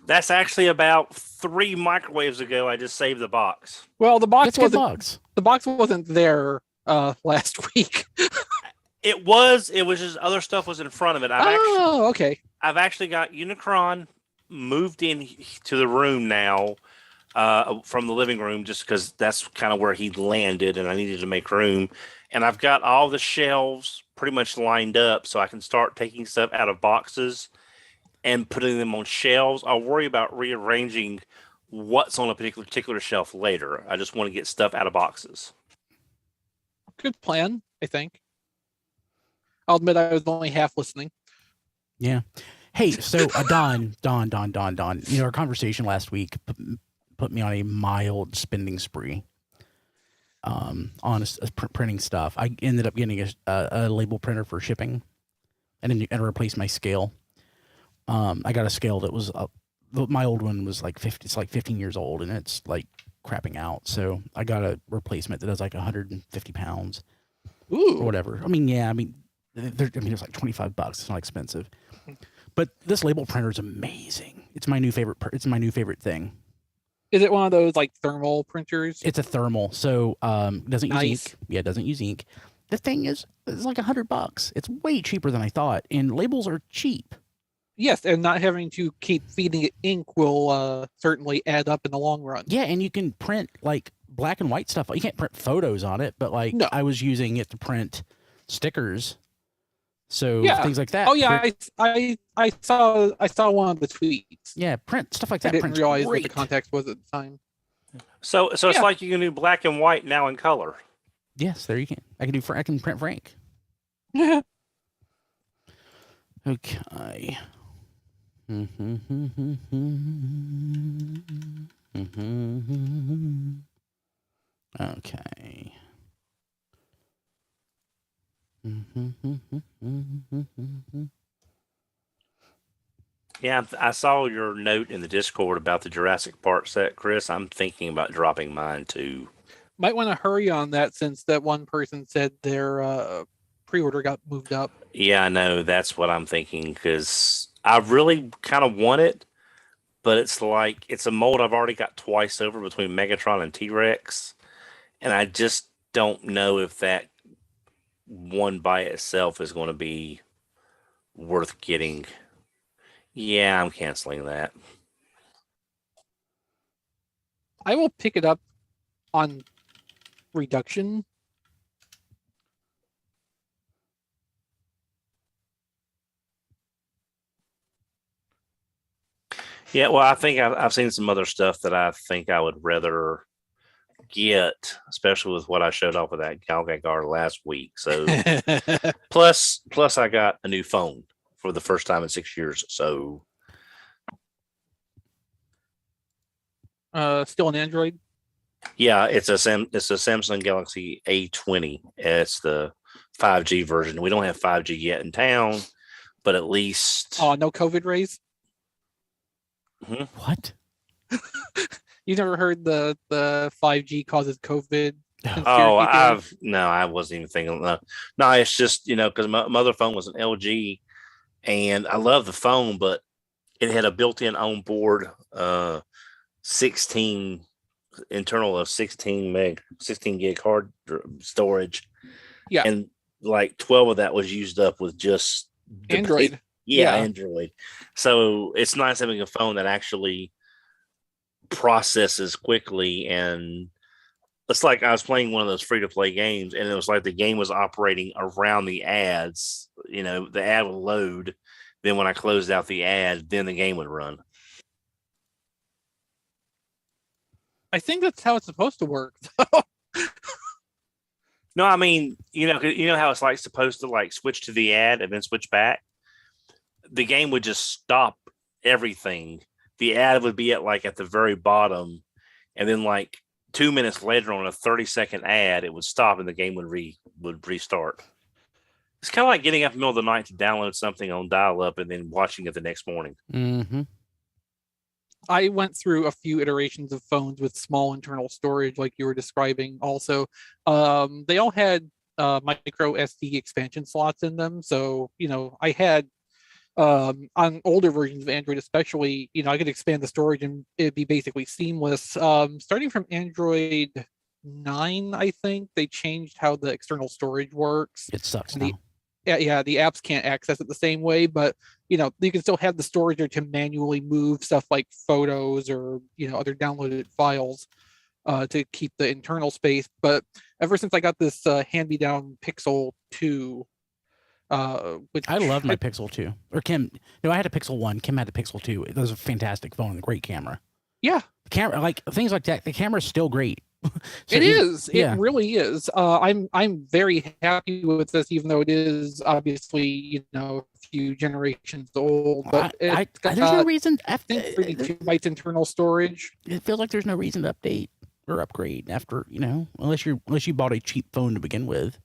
That's actually about 3 microwaves ago. I just saved the box. Well, It's good box. the box wasn't there last week. It was just other stuff was in front of it. Okay. I've actually got Unicron moved in to the room now from the living room just because that's kind of where he landed and I needed to make room. And I've got all the shelves pretty much lined up so I can start taking stuff out of boxes and putting them on shelves. I'll worry about rearranging what's on a particular shelf later. I just want to get stuff out of boxes. Good plan, I think. I'll admit I was only half listening. Yeah. Hey, so Don. Our conversation last week put me on a mild spending spree. On printing stuff. I ended up getting a label printer for shipping, and replaced my scale. I got a scale that was my old one was like 50. It's like 15 years old, and it's like crapping out. So I got a replacement that does like 150 pounds. Ooh. Or whatever. I mean, yeah. I mean, it's like $25. It's not expensive. But this label printer is amazing. It's my new favorite. It's my new favorite thing. Is it one of those like thermal printers? It's a thermal, so it doesn't use ink. Yeah, it doesn't use ink. The thing is, it's like $100. It's way cheaper than I thought, and labels are cheap. Yes, and not having to keep feeding it ink will certainly add up in the long run. Yeah, and you can print like black and white stuff. You can't print photos on it, but like I was using it to print stickers. So things like that. Oh yeah, I saw one of the tweets. Yeah, print stuff like that. I didn't realize what the context was at the time. So it's like you can do black and white now in color. Yes, there you can. I can print Frank. Okay. Okay. Yeah, I saw your note in the Discord about the Jurassic Park set, Chris. I'm thinking about dropping mine too. Might want to hurry on that since that one person said their pre-order got moved up. Yeah, I know. That's what I'm thinking because I really kind of want it, but it's like it's a mold I've already got twice over between Megatron and T-Rex, and I just don't know if that one by itself is going to be worth getting. Yeah, I'm canceling that. I will pick it up on reduction. Yeah, well, I think I've seen some other stuff that I think I would rather get, especially with what I showed off with that Galgagar last week. So plus I got a new phone for the first time in 6 years. So still an Android? Yeah, it's a Samsung Galaxy A20. It's the 5G version. We don't have 5G yet in town, but at least no COVID rays. What? You never heard the 5G causes COVID? Oh, I wasn't even thinking. No, it's just because my other phone was an LG, and I love the phone, but it had a built-in onboard 16 internal of 16 gig hard storage. Yeah, and like 12 of that was used up with just Android. Android. So it's nice having a phone that actually processes quickly, and it's like I was playing one of those free-to-play games, and it was like the game was operating around the ads. The ad would load, then when I closed out the ad, then the game would run. I think that's how it's supposed to work. No, I mean, how it's like supposed to like switch to the ad and then switch back. The game would just stop everything. The ad would be at the very bottom, and then like 2 minutes later on a 30-second ad, it would stop and the game would restart. It's kind of like getting up in the middle of the night to download something on dial-up and then watching it the next morning. Mm-hmm. I went through a few iterations of phones with small internal storage, like you were describing. Also, they all had micro SD expansion slots in them. So, I had On older versions of Android, especially, I could expand the storage and it'd be basically seamless. Starting from Android 9, I think they changed how the external storage works. It sucks And now. the apps can't access it the same way, but you can still have the storage there to manually move stuff like photos or other downloaded files to keep the internal space. But ever since I got this hand-me-down Pixel 2, which I love my Pixel 2. Or Kim, no, I had a Pixel 1. Kim had a Pixel 2. It was a fantastic phone and a great camera. Yeah. The camera, like things like that, the camera's still great. So it really is. I'm very happy with this, even though it is obviously a few generations old. But there's no reason. I think 32 bytes internal storage. It feels like there's no reason to update or upgrade after unless you bought a cheap phone to begin with.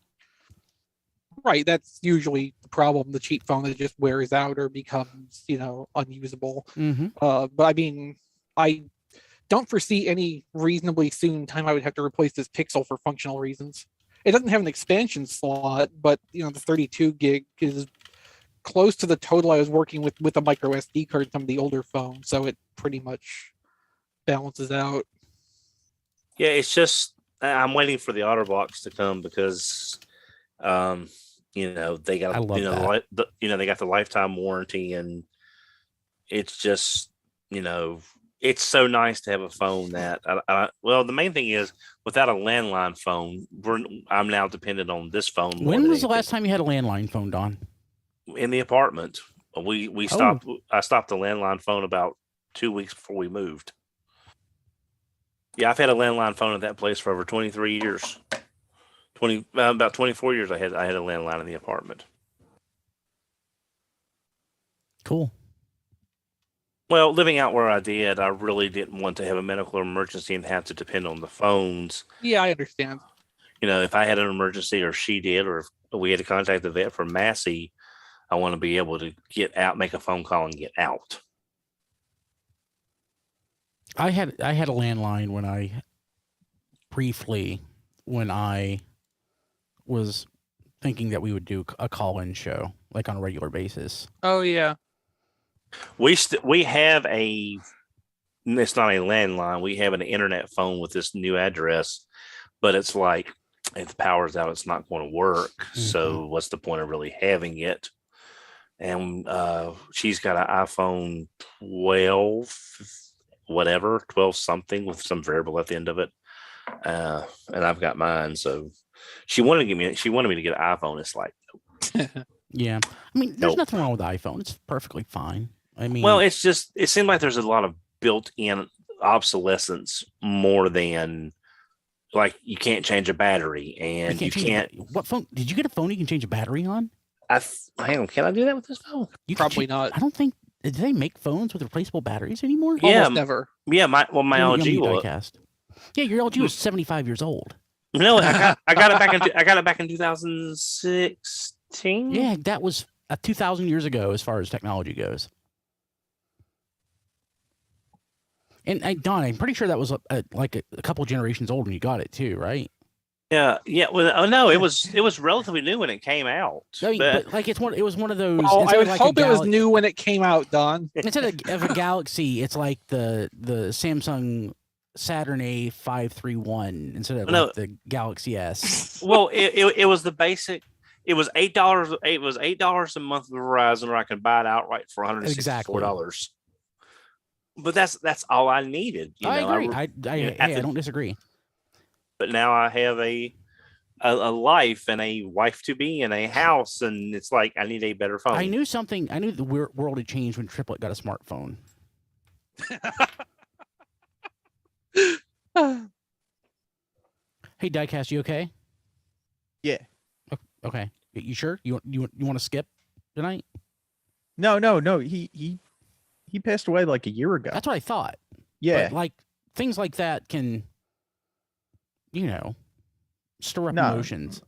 Right, that's usually the problem. The cheap phone that just wears out or becomes unusable. Mm-hmm. But I mean, I don't foresee any reasonably soon time I would have to replace this Pixel for functional reasons. It doesn't have an expansion slot, but the 32 gig is close to the total I was working with a micro SD card in some of the older phones, so it pretty much balances out. Yeah, it's just I'm waiting for the OtterBox to come because they got they got the lifetime warranty, and it's just it's so nice to have a phone that well, the main thing is without a landline phone, I'm now dependent on this phone. When was the last time you had a landline phone, Don? In the apartment. We stopped. I stopped the landline phone about 2 weeks before we moved. Yeah, I've had a landline phone at that place for over 23 years. About 24 years I had a landline in the apartment. Cool. Well, living out where I did, I really didn't want to have a medical emergency and have to depend on the phones. Yeah, I understand. If I had an emergency or she did, or if we had to contact the vet for Massey, I want to be able to get out, make a phone call and get out. I had a landline when I was thinking that we would do a call-in show like on a regular basis. Oh yeah. We have it's not a landline. We have an internet phone with this new address, but it's like if the power's out, it's not going to work. Mm-hmm. So what's the point of really having it? And she's got an iPhone 12, 12 something with some variable at the end of it. And I've got mine. So she wanted me to get an iPhone. It's like, yeah. I mean, there's nothing wrong with the iPhone. It's perfectly fine. I mean, well, it seems like there's a lot of built-in obsolescence more than like you can't change a battery and you can't. What phone? Did you get a phone you can change a battery on? Hang on, can I do that with this phone? Probably not. I don't think. Do they make phones with replaceable batteries anymore? Yeah, almost never. Yeah, my LG will. Yeah, your LG was 75 years old. No, I got it back in 2016. Yeah, that was 2,000 years ago as far as technology goes. And Don, I'm pretty sure that was like a couple generations old when you got it too, right? Yeah. Well, no, it was relatively new when it came out. I mean, but like it was one of those. Oh, I would hope it was new when it came out, Don. Instead of a Galaxy, it's like the Samsung Saturn A531 instead of the Galaxy S. Well, it was the basic. It was $8. It was $8 a month with Verizon, or I could buy it outright for $164. Exactly. But that's all I needed. I agree. I don't disagree. But now I have a life and a wife to be and a house, and it's like I need a better phone. I knew the world had changed when Triplet got a smartphone. Hey, Diecast, you okay? Yeah. Okay. You sure? You want to skip tonight? No. He passed away like a year ago. That's what I thought. Yeah. But like things like that can, stir up emotions.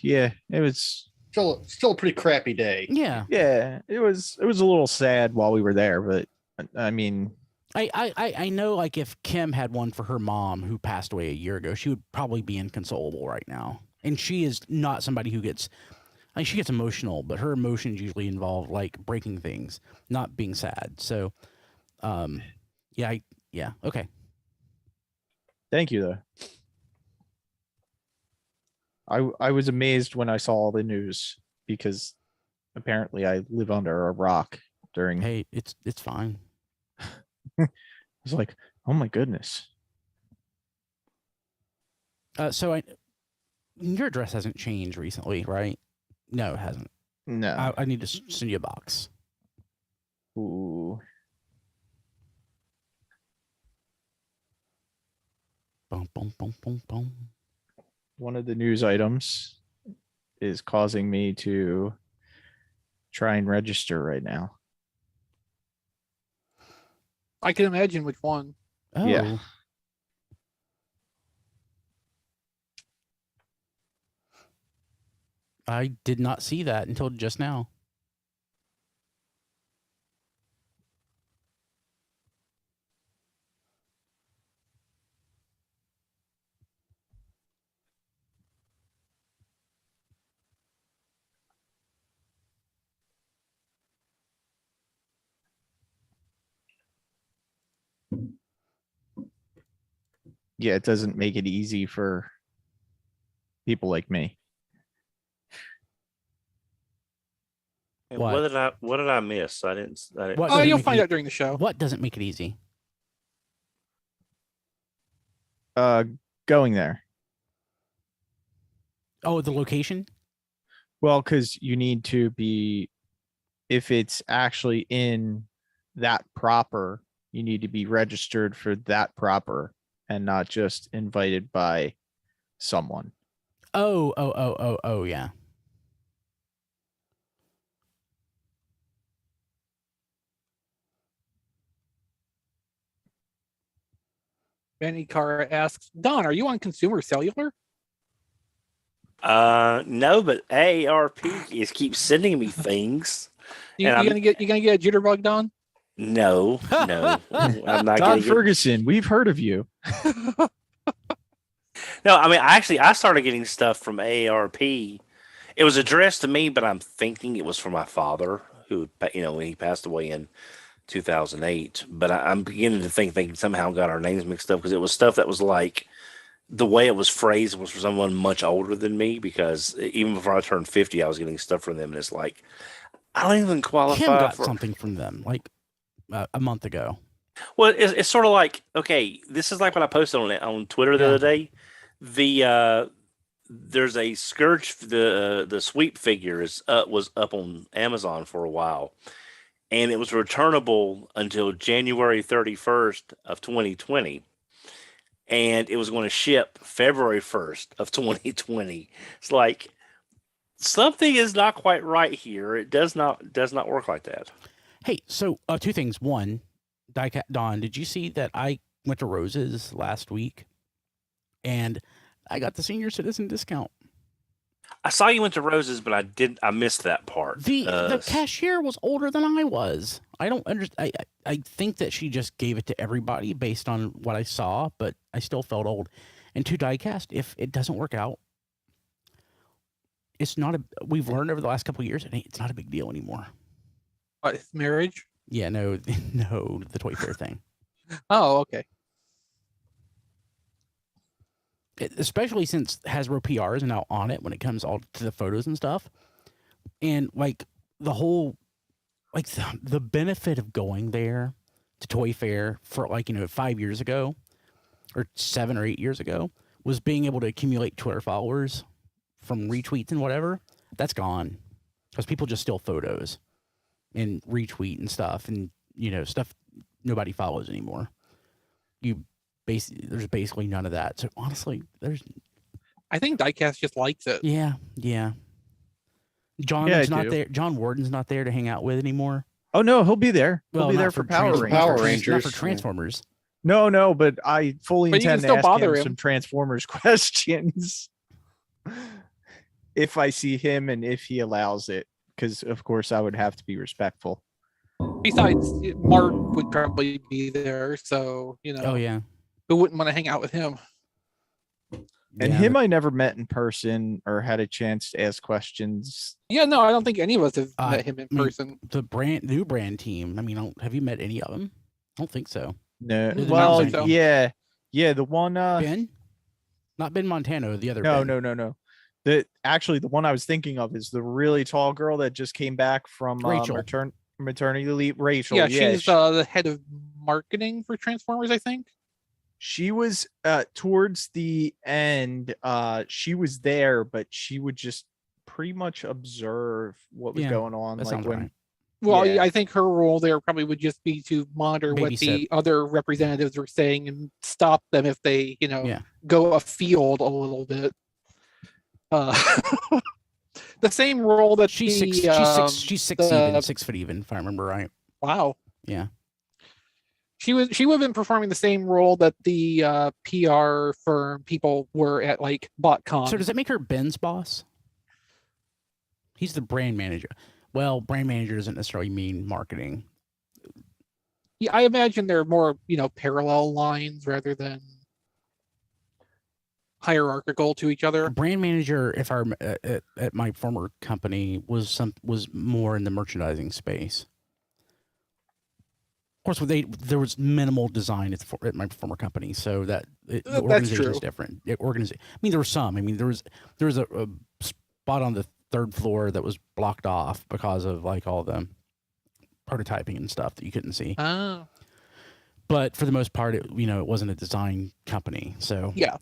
Yeah. It was still a pretty crappy day. Yeah. Yeah. It was a little sad while we were there, but I mean, I know, like, if Kim had one for her mom who passed away a year ago, she would probably be inconsolable right now. And she is not somebody who gets Like she gets emotional, but her emotions usually involve like breaking things, not being sad. So, yeah, okay. Thank you, though. I was amazed when I saw all the news because apparently I live under a rock during. Hey, it's fine. I was like, oh my goodness. So your address hasn't changed recently, right? No, it hasn't. No. I need to send you a box. Ooh. Boom, boom, boom, boom, boom. One of the news items is causing me to try and register right now. I can imagine which one. Oh. Yeah. I did not see that until just now. Yeah, it doesn't make it easy for people like me. And What? What did I miss? I didn't. What Oh, doesn't you'll make find it- out during the show. What doesn't make it easy? Going there. Oh, the location? Well, because you need to be, if it's actually in that proper, you need to be registered for that proper and not just invited by someone. Oh, yeah. Benny Carr asks, Don, are you on Consumer Cellular? No, but AARP is keeps sending me things. You And I'm- gonna get a jitterbug, Don? No, I'm not Don getting it. Ferguson, we've heard of you. No, I mean, I started getting stuff from AARP. It was addressed to me, but I'm thinking it was for my father, who, when he passed away in 2008. But I'm beginning to think they somehow got our names mixed up because it was stuff that was like the way it was phrased was for someone much older than me. Because even before I turned 50, I was getting stuff from them, and it's like I don't even qualify Kim got for something from them like a month ago. Well, it's sort of like, okay, this is like what I posted on Twitter the Yeah. other day. There's a Scourge, the sweep figure was up on Amazon for a while, and it was returnable until January 31st of 2020, and it was going to ship February 1st of 2020. It's like something is not quite right here. It does not work like that. Hey, so two things. One, Don, did you see that I went to Rose's last week and I got the senior citizen discount? I saw you went to Roses, but I missed that part. The cashier was older than I was. I don't understand. I think that she just gave it to everybody based on what I saw, but I still felt old. And to diecast, if it doesn't work out, it's not we've learned over the last couple of years, it's not a big deal anymore. What, marriage? Yeah, no, the Toy Fair thing. Oh, okay. Especially since Hasbro PR is now on it when it comes all to the photos and stuff. And like the whole, like the benefit of going there to Toy Fair for 5 years ago or 7 or 8 years ago was being able to accumulate Twitter followers from retweets and whatever. That's gone because people just steal photos and retweet and stuff and, stuff nobody follows anymore. There's basically none of that. So honestly, I think Diecast just likes it. Yeah. John's not there. John Warden's not there to hang out with anymore. Oh no, he'll be there. He'll Well, be not there for Power Trans- Rangers. not for Power Trans- Rangers, not for yeah. Transformers. No, but I fully But you can intend to still ask bother him him. some Transformers questions if I see him and if he allows it, because of course I would have to be respectful. Besides, Mark would probably be there, so Oh yeah. who wouldn't want to hang out with him? And Yeah, him I never met in person or had a chance to ask questions. Yeah, no, I don't think any of us have Uh, met him in I mean, person. the new brand team. I mean, have you met any of them? I don't think so. No, Who's the well, new design team? yeah, the one. Ben, not Ben Montano, the other Ben. No. Actually, the one I was thinking of is the really tall girl that just came back from Rachel. maternity leave. Rachel. Yeah, Yeah, she's the head of marketing for Transformers, I think. she was towards the end. She was there, but she would just pretty much observe what was Yeah, going on. that Like sounds when right. Well, Yeah. I think her role there probably would just be to monitor what Babysit. the other representatives were saying and stop them if they, Yeah. go afield a little bit. The same role that She's the, she's six the- even, 6 foot even, if I remember right. Wow. Yeah. She would have been performing the same role that the PR firm people were at like BotCon. So does that make her Ben's boss? He's the brand manager. Well, brand manager doesn't necessarily mean marketing. Yeah, I imagine they're more, parallel lines rather than hierarchical to each other. Brand manager, if I at my former company, was more in the merchandising space. Of course, there was minimal design at my former company, so the organization is different. I mean, there was some. I mean, there was a spot on the 3rd floor that was blocked off because of like all the prototyping and stuff that you couldn't see. Oh. But for the most part, it wasn't a design company, so Yeah.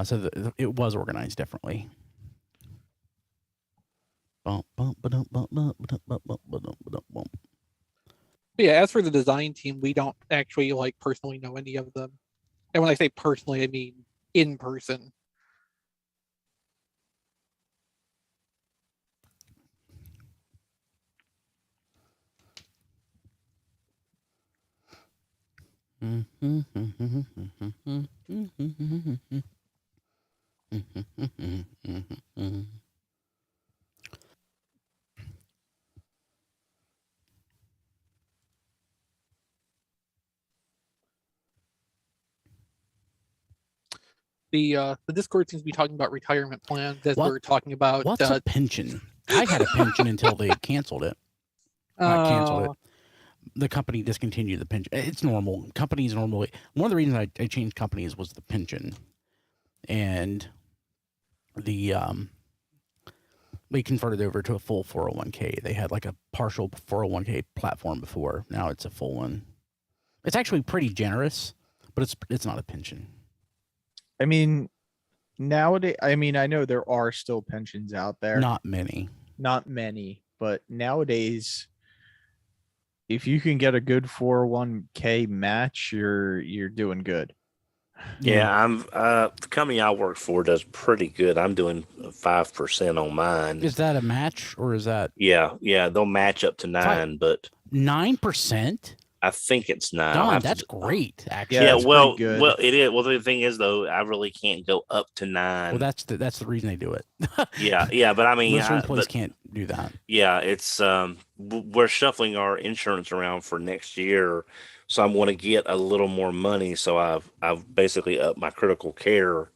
So it was organized differently. Yeah, as for the design team, we don't actually like personally know any of them. And when I say personally, I mean in person. The Discord seems to be talking about retirement plans as we're talking about. What's a pension? I had a pension until they canceled it. Not canceled it. The company discontinued the pension. It's normal. Companies normally, one of the reasons I changed companies was the pension, and they converted over to a full 401k. They had like a partial 401k platform before. Now it's a full one. It's actually pretty generous, but it's not a pension. I mean, nowadays, I know there are still pensions out there. Not many, but nowadays, if you can get a good 401k match, you're doing good. Yeah, I'm the company I work for does pretty good. I'm doing 5% on mine. Is that a match or is that? Yeah, they'll match up to 9, but 9%. I think it's 9. Don, that's great. Actually, Yeah, that's well, pretty good. it is. Well, the thing is, though, I really can't go up to 9. well, that's the reason they do it. yeah, but I mean, Most employees can't do that. yeah, it's we're shuffling our insurance around for next year, so I'm going to get a little more money. So I've basically upped my critical care.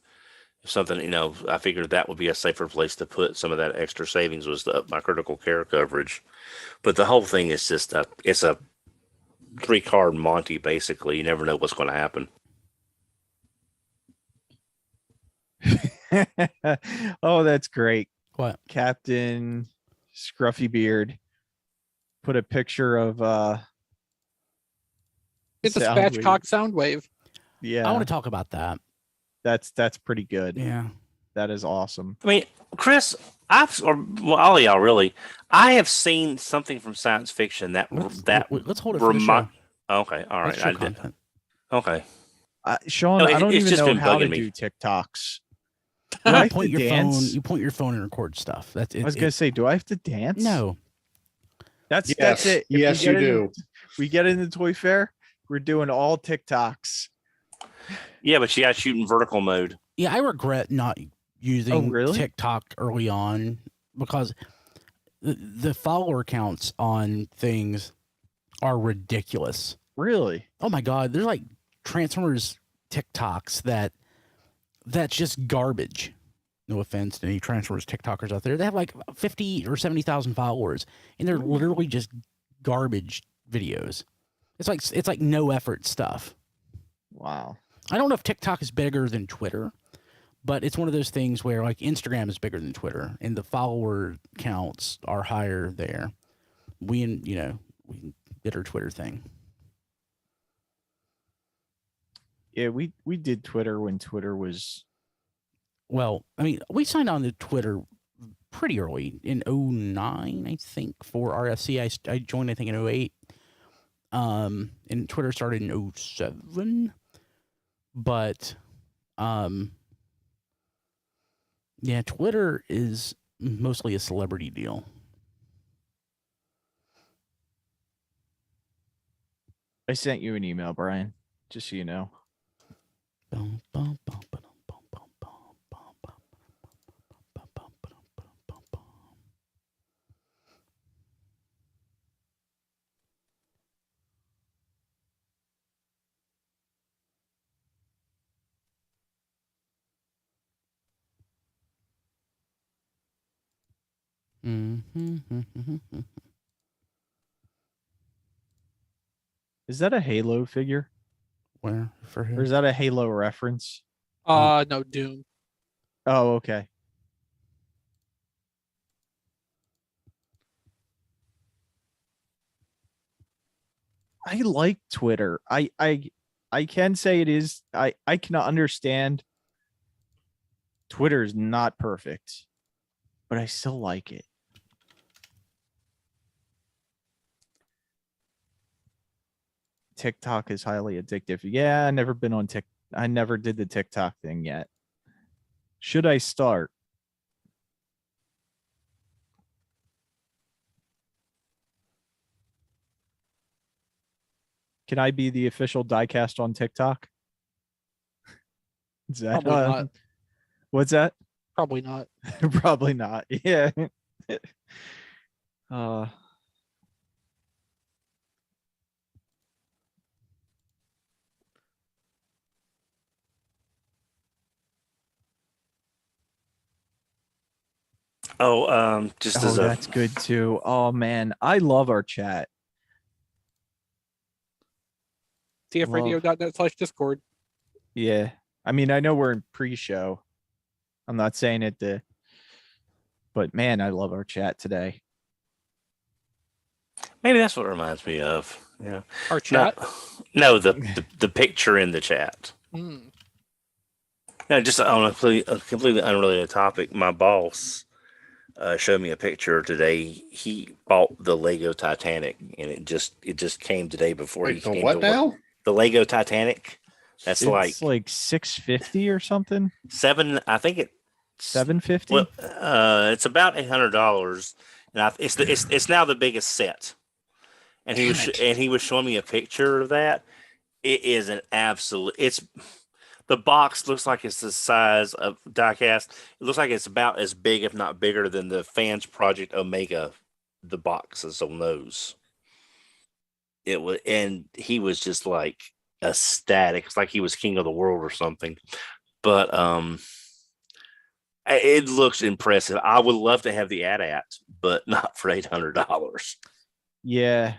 Something, I figured that would be a safer place to put some of that extra savings was to up my critical care coverage. But the whole thing is just it's a 3-card Monty. Basically, you never know what's going to happen. Oh, that's great. What? Captain Scruffy Beard put a picture of It's a Soundwave. spatchcock Soundwave. Yeah, I want to talk about that. that's pretty good. Yeah. That is awesome. I mean, Chris, all of y'all really, I have seen something from science fiction that Let's hold it for the show. Okay, all right, Let's show I did. content. Okay. Sean, No, I don't it's even just know been how to bugging me. do TikToks. You Do I have point to your dance? phone. You point your phone and record stuff. That's it. I was gonna say, do I have to dance? No. That's Yes, it. If yes, we you get in- do. We get in the toy fair. We're doing all TikToks. Yeah, but you got to shoot in vertical mode. Yeah, I regret not using really? TikTok early on because the follower counts on things are ridiculous. Really? Oh my God, there's like Transformers TikToks that that's just garbage. No offense to any Transformers TikTokers out there. They have like 50 or 70,000 followers, and they're literally just garbage videos. It's like no effort stuff. Wow. I don't know if TikTok is bigger than Twitter, but it's one of those things where like Instagram is bigger than Twitter, and the follower counts are higher there. We did our Twitter thing. Yeah, we did Twitter when Twitter was. Well, I mean, we signed on to Twitter pretty early in 09, I think, for RFC. I joined, I think, in 08. And Twitter started in 07. But, yeah, Twitter is mostly a celebrity deal. I sent you an email, Brian, just so you know. Bum, bum, bum, ba-dum. Is that a Halo figure? Where for Or who? is that a Halo reference? No, Doom. Oh, okay. I like Twitter. I can say it is. I can understand. Twitter is not perfect, but I still like it. TikTok is highly addictive. Yeah, I never been on I never did the TikTok thing yet. Should I start? Can I be the official diecast on TikTok? Is that, Probably not. What's that? Probably not. Probably not. Yeah. Just Oh, as a that's good too. Oh man, I love our chat. tfradio.net/discord. Yeah. I mean, I know we're in pre-show. I'm not saying it but man, I love our chat today. maybe that's what it reminds me of. Yeah. Our chat. No, the picture in the chat. Mm. No, just on a completely unrelated topic. My boss showed me a picture today. He bought the Lego Titanic, and it just came today before Wait, he the came what to work. now? The Lego Titanic. That's It's like 650 or something. I think it 750. well, it's about $800, and it's now the biggest set. And he was showing me a picture of that. It is an absolute. The box looks like it's the size of diecast. It looks like it's about as big, if not bigger, than the Fans Project Omega. The boxes on those. It was, and he was just like ecstatic. It's like he was king of the world or something. But it looks impressive. I would love to have the AT-AT, but not for $800. Yeah.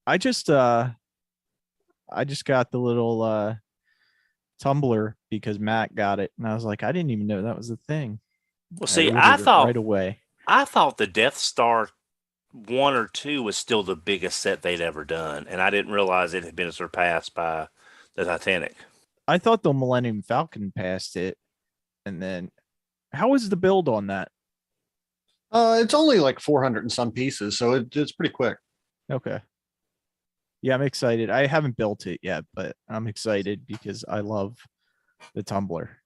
I just got the little tumbler because Matt got it, and I was like, I didn't even know that was a thing. Well, see, ordered I it thought right away. I thought the Death Star 1 or 2 was still the biggest set they'd ever done, and I didn't realize it had been surpassed by the Titanic. I thought the Millennium Falcon passed it, and then how was the build on that? It's only like 400 and some pieces, so it's pretty quick. Okay. Yeah, I'm excited. I haven't built it yet, but I'm excited because I love the tumbler.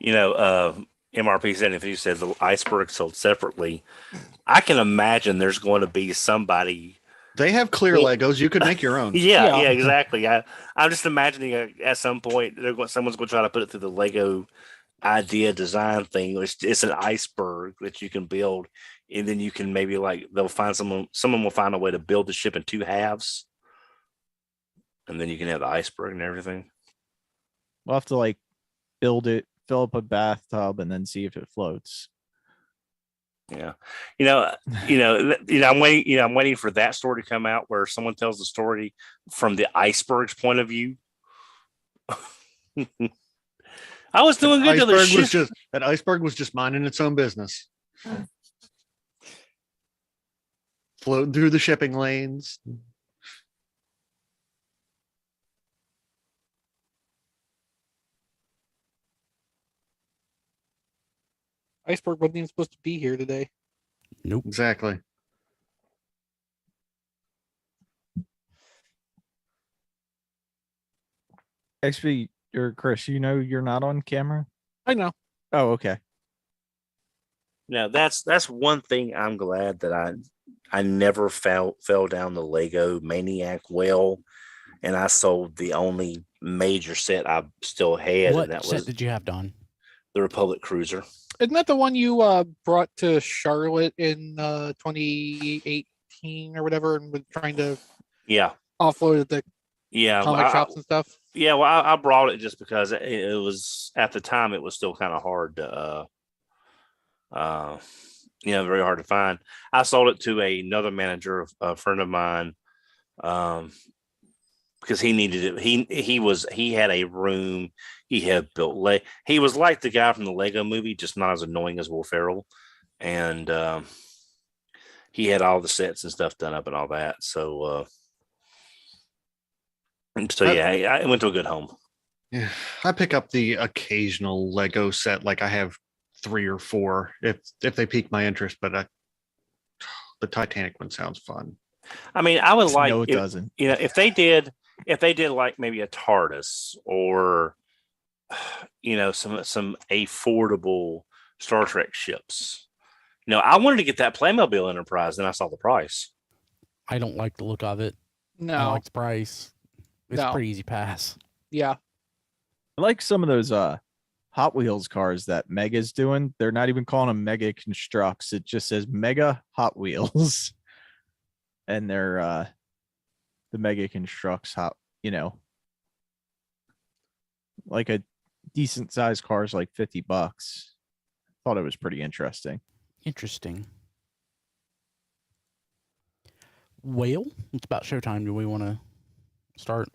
You know, MRP said if you said the iceberg sold separately, I can imagine there's going to be somebody. They have clear Legos. You could make your own. Yeah, exactly. I'm just imagining at some point someone's going to try to put it through the Lego idea design thing. It's an iceberg that you can build, and then you can maybe they'll find someone will find a way to build the ship in 2 halves, and then you can have the iceberg and everything. We'll have to build it, fill up a bathtub, and then see if it floats. Yeah, I'm waiting for that story to come out where someone tells the story from the iceberg's point of view. I was doing good till the ship. That iceberg was just minding its own business, floating through the shipping lanes. Iceberg wasn't even supposed to be here today. Nope. Exactly. XP or Chris, you're not on camera. I know. Oh, okay. Now that's one thing I'm glad that I never fell down the Lego maniac well, and I sold the only major set I still had, What and that set was did you have, Don? the Republic Cruiser. Isn't that the one you brought to Charlotte in 2018 or whatever, and was trying to Yeah, offload at the yeah, comic shops and stuff? yeah. Well, I brought it just because it was at the time it was still kind of hard to very hard to find. I sold it to another manager, a friend of mine, because he needed it. He had a room. He had built he was like the guy from the Lego movie, just not as annoying as Will Ferrell, and he had all the sets and stuff done up and all that. So yeah, I went to a good home. Yeah, I pick up the occasional Lego set. Like I have 3 or 4 if they pique my interest. But the Titanic one sounds fun. I mean, I would like No, it doesn't. if they did like maybe a TARDIS or some affordable Star Trek ships. I wanted to get that Playmobil Enterprise, then I saw the price. I don't like the look of it. I No. like the price. It's No. a pretty easy pass. Yeah. I like some of those Hot Wheels cars that Mega's doing. They're not even calling them Mega Constructs. It just says Mega Hot Wheels. And they're the Mega Constructs like a decent sized car is like $50. Thought it was pretty interesting. Interesting. Well, it's about showtime. Do we want to start?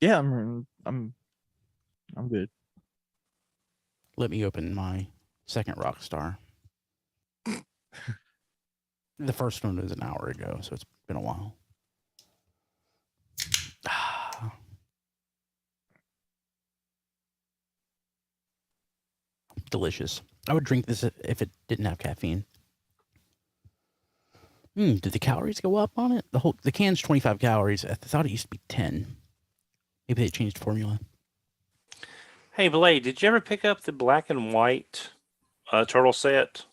Yeah, I'm good. Let me open my second Rockstar. The first one was an hour ago, so it's been a while. Delicious. I would drink this if it didn't have caffeine. Did the calories go up on it? The can's 25 calories. I thought it used to be 10. Maybe they changed formula. Hey, Blade, did you ever pick up the black and white turtle set?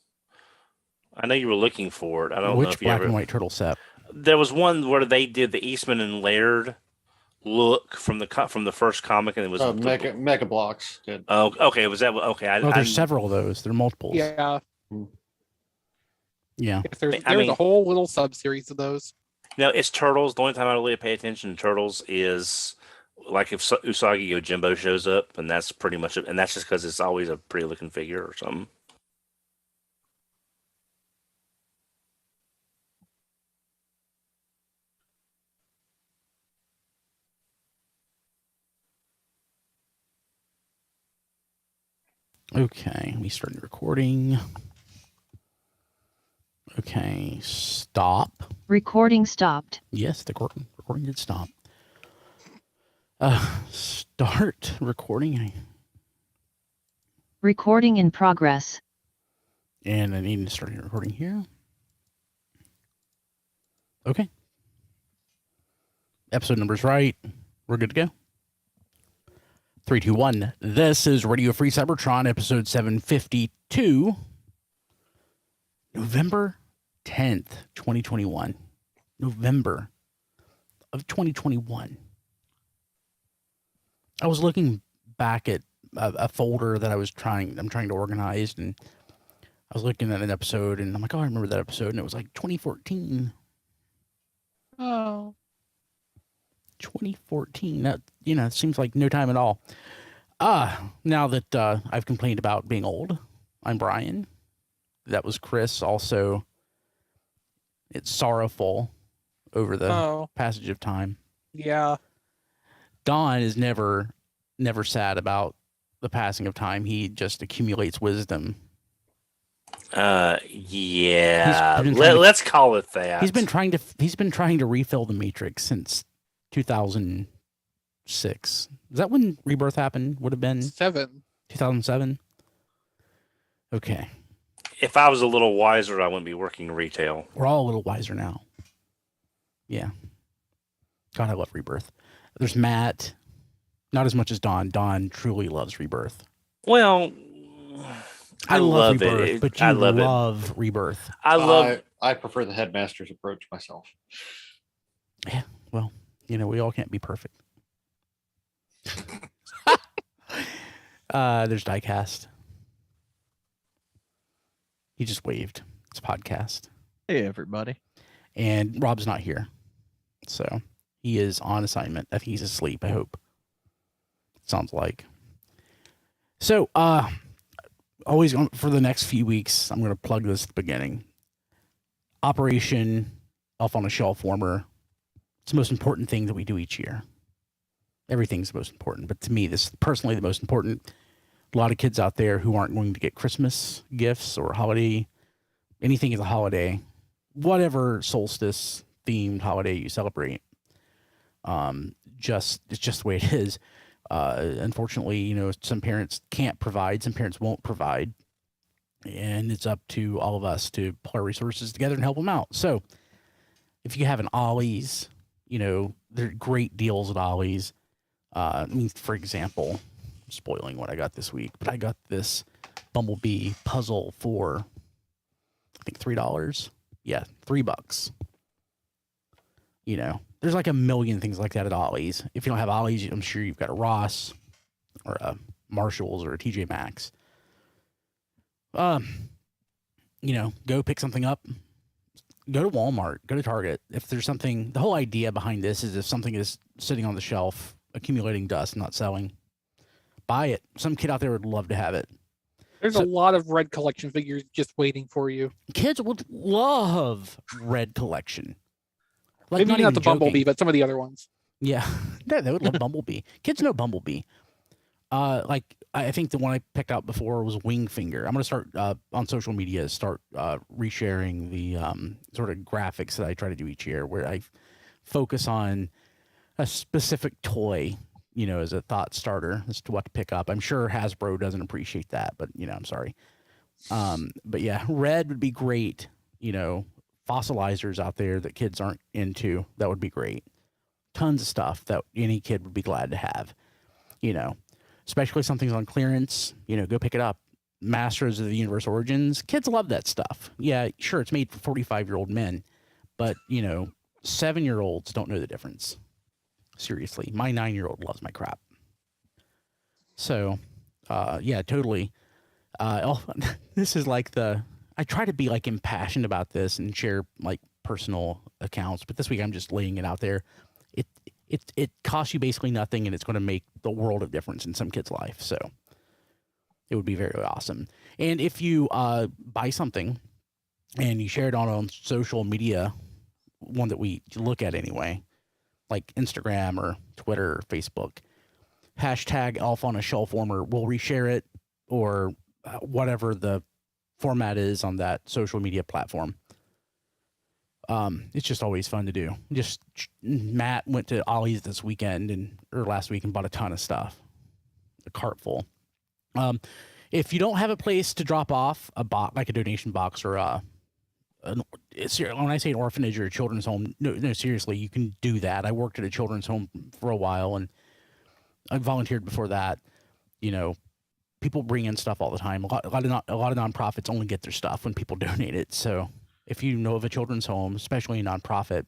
I know you were looking for it. I don't know Which if you black ever. and white turtle set? There was one where they did the Eastman and Laird look from the first comic, and it was Mega Blocks. Good. Oh, okay. Was that okay? There's several of those. There are multiples. Yeah. Yeah. There's a whole little sub series of those. It's turtles. The only time I really pay attention to turtles is like if Usagi Yojimbo shows up, and that's pretty much it. And that's just because it's always a pretty looking figure or something. Okay, we started recording. Okay, stop. Recording stopped. Yes, the recording did stop. Start recording. Recording in progress. And I need to start recording here. Okay. Episode number's right. We're good to go. 3, 2, 1. This is Radio Free Cybertron, episode 752. November 10th, 2021. November of 2021. I was looking back at a folder that I'm trying to organize, and I was looking at an episode, and I'm like, oh, I remember that episode, and it was like 2014. Oh. 2014. That, it seems like no time at all. Now that I've complained about being old, I'm Brian. That was Chris. Also, it's sorrowful over the Oh, passage of time. yeah. Don is never sad about the passing of time. He just accumulates wisdom. Yeah. He's been trying to- Let's call it that. He's been trying to refill the Matrix since 2006. Is that when Rebirth happened? Would have been 7. 2007. Okay, If I was a little wiser, I wouldn't be working retail. we're all a little wiser now. Yeah. God, I love Rebirth. There's Matt. Not as much as Don. Don truly loves Rebirth. Well, I love Rebirth, it. but you I love it. love Rebirth. I love. I prefer the headmaster's approach myself. Well, we all can't be perfect. There's Diecast. He just waved. It's a podcast. Hey, everybody. And Rob's not here. So he is on assignment. I think he's asleep, I hope. Sounds like. So, always for the next few weeks, I'm going to plug this at the beginning. Operation Elf on a Shelf Warmer. It's the most important thing that we do each year. Everything's the most important, but to me, this is personally the most important. A lot of kids out there who aren't going to get Christmas gifts or holiday, anything is a holiday, whatever solstice themed holiday you celebrate. It's just the way it is. Unfortunately, some parents can't provide, some parents won't provide, and it's up to all of us to pull our resources together and help them out. So if you have an Ollie's, there are great deals at Ollie's. For example, I'm spoiling what I got this week, but I got this Bumblebee puzzle for, I think, $3. Yeah, $3. There's like a million things like that at Ollie's. If you don't have Ollie's, I'm sure you've got a Ross or a Marshalls or a TJ Maxx. Go pick something up. Go to Walmart. Go to Target. If there's something, the whole idea behind this is if something is sitting on the shelf, accumulating dust, not selling, buy it. Some kid out there would love to have it. There's a lot of red collection figures just waiting for you. Kids would love red collection. Maybe not even the joking. Bumblebee, but some of the other ones. Yeah, they would love Bumblebee. Kids know Bumblebee. I think the one I picked out before was Wingfinger. I'm gonna start on social media, resharing the sort of graphics that I try to do each year, where I focus on a specific toy, as a thought starter as to what to pick up. I'm sure Hasbro doesn't appreciate that, but I'm sorry. But yeah, red would be great. Fossilizers out there that kids aren't into, that would be great. Tons of stuff that any kid would be glad to have. Especially something's on clearance. Go pick it up. Masters of the Universe Origins. Kids love that stuff. Yeah, sure, it's made for 45-year-old men, but 7-year-olds don't know the difference. Seriously, my 9-year-old loves my crap. So, yeah, totally. This is like I try to be like impassioned about this and share like personal accounts, but this week I'm just laying it out there. It costs you basically nothing, and it's going to make the world of difference in some kid's life. So it would be very awesome. And if you buy something and you share it on social media, one that we look at anyway, like Instagram or Twitter or Facebook, hashtag Elf on a Shelf Warmer, we'll reshare it, or whatever the format is on that social media platform. It's just always fun to do. Matt went to Ollie's this weekend or last week and bought a ton of stuff, a cart full. If you don't have a place to drop off like a donation box or when I say an orphanage or a children's home, no, seriously, you can do that. I worked at a children's home for a while, and I volunteered before that. People bring in stuff all the time. A lot of nonprofits only get their stuff when people donate it. So if you know of a children's home, especially a nonprofit,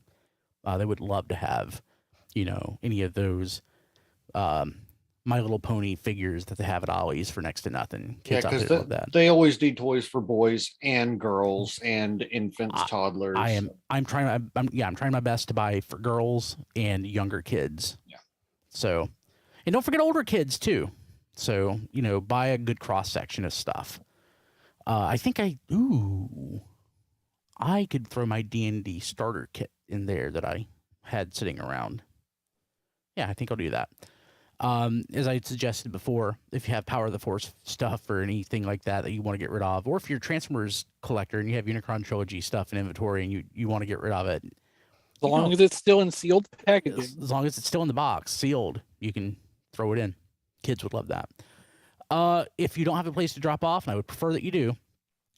they would love to have, any of those My Little Pony figures that they have at Ollie's for next to nothing. Kids out there love that. They always need toys for boys and girls and infants, toddlers. I'm trying my best to buy for girls and younger kids. Yeah. So, and don't forget older kids too. So, buy a good cross section of stuff. I think I could throw my D&D starter kit in there that I had sitting around. Yeah, I think I'll do that. As I suggested before, if you have Power of the Force stuff or anything like that you want to get rid of, or if you're a Transformers collector and you have Unicron Trilogy stuff in inventory and you want to get rid of it, As long as it's still in sealed packaging. as long as it's still in the box, sealed, you can throw it in. Kids would love that. If you don't have a place to drop off, and I would prefer that you do,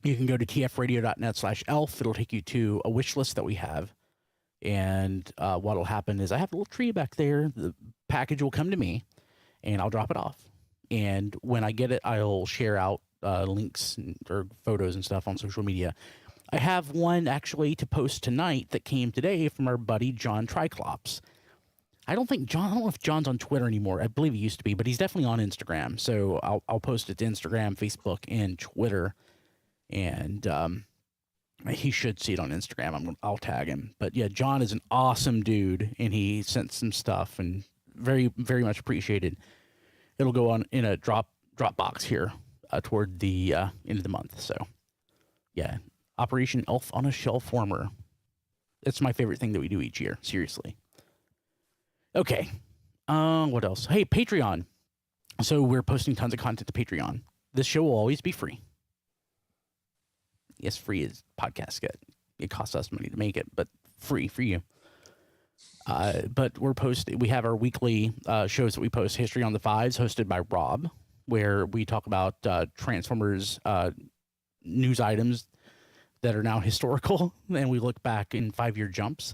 you can go to tfradio.net/elf. It'll take you to a wish list that we have. And what'll happen is I have a little tree back there. The package will come to me, and I'll drop it off. And when I get it, I'll share out links or photos and stuff on social media. I have one actually to post tonight that came today from our buddy John Triclops. I don't know if John's on Twitter anymore. I believe he used to be, but he's definitely on Instagram. So I'll post it to Instagram, Facebook, and Twitter. And he should see it on Instagram. I'll tag him. But yeah, John is an awesome dude, and he sent some stuff, and very, very much appreciated. It'll go on in a drop box here toward the end of the month. So yeah, Operation Elf on a Shelf Warmer. It's my favorite thing that we do each year. Seriously. Okay. What else? Hey, Patreon. So we're posting tons of content to Patreon. This show will always be free. Yes, free as podcasts get. It costs us money to make it, but free for you. But we have our weekly shows that we post. History on the Fives, hosted by Rob, where we talk about Transformers news items that are now historical, and we look back in 5-year jumps.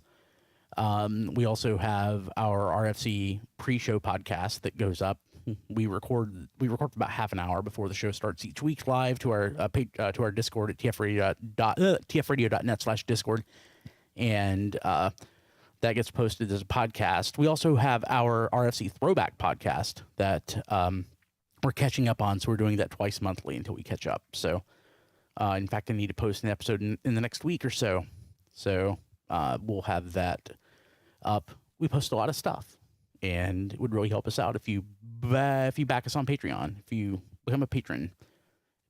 We also have our RFC pre-show podcast that goes up. We record for about half an hour before the show starts each week live to our Discord at tfradio.net/Discord, and that gets posted as a podcast. We also have our RFC Throwback podcast that we're catching up on, so we're doing that twice monthly until we catch up. So, in fact, I need to post an episode in the next week or so. So we'll have that up. We post a lot of stuff, and it would really help us out if you back us on Patreon. If you become a patron,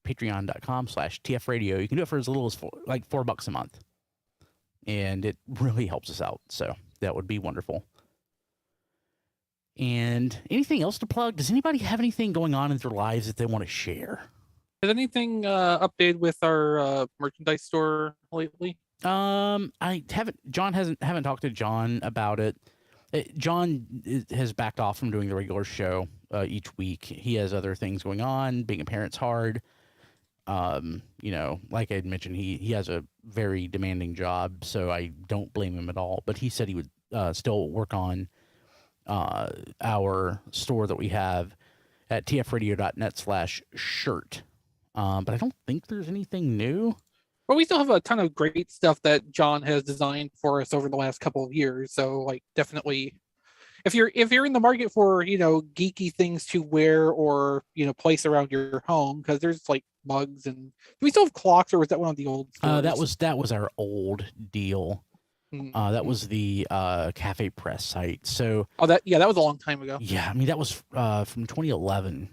patreon.com/tfradio. You can do it for as little as $4 a month, and it really helps us out. So that would be wonderful. And anything else to plug? Does anybody have anything going on in their lives that they want to share? Has anything updated with our merchandise store lately? I haven't. Haven't talked to John about it. John has backed off from doing the regular show each week. He has other things going on. Being a parent's hard. Like I had mentioned, he has a very demanding job, so I don't blame him at all. But he said he would still work on our store that we have at tfradio.net/shirt. But I don't think there's anything new. But we still have a ton of great stuff that John has designed for us over the last couple of years. So definitely, if you're in the market for geeky things to wear or place around your home, because there's mugs, and do we still have clocks, or was that one of the old stores? That was our old deal. That was the Cafe Press site. So that was a long time ago. Yeah, I mean that was from 2011.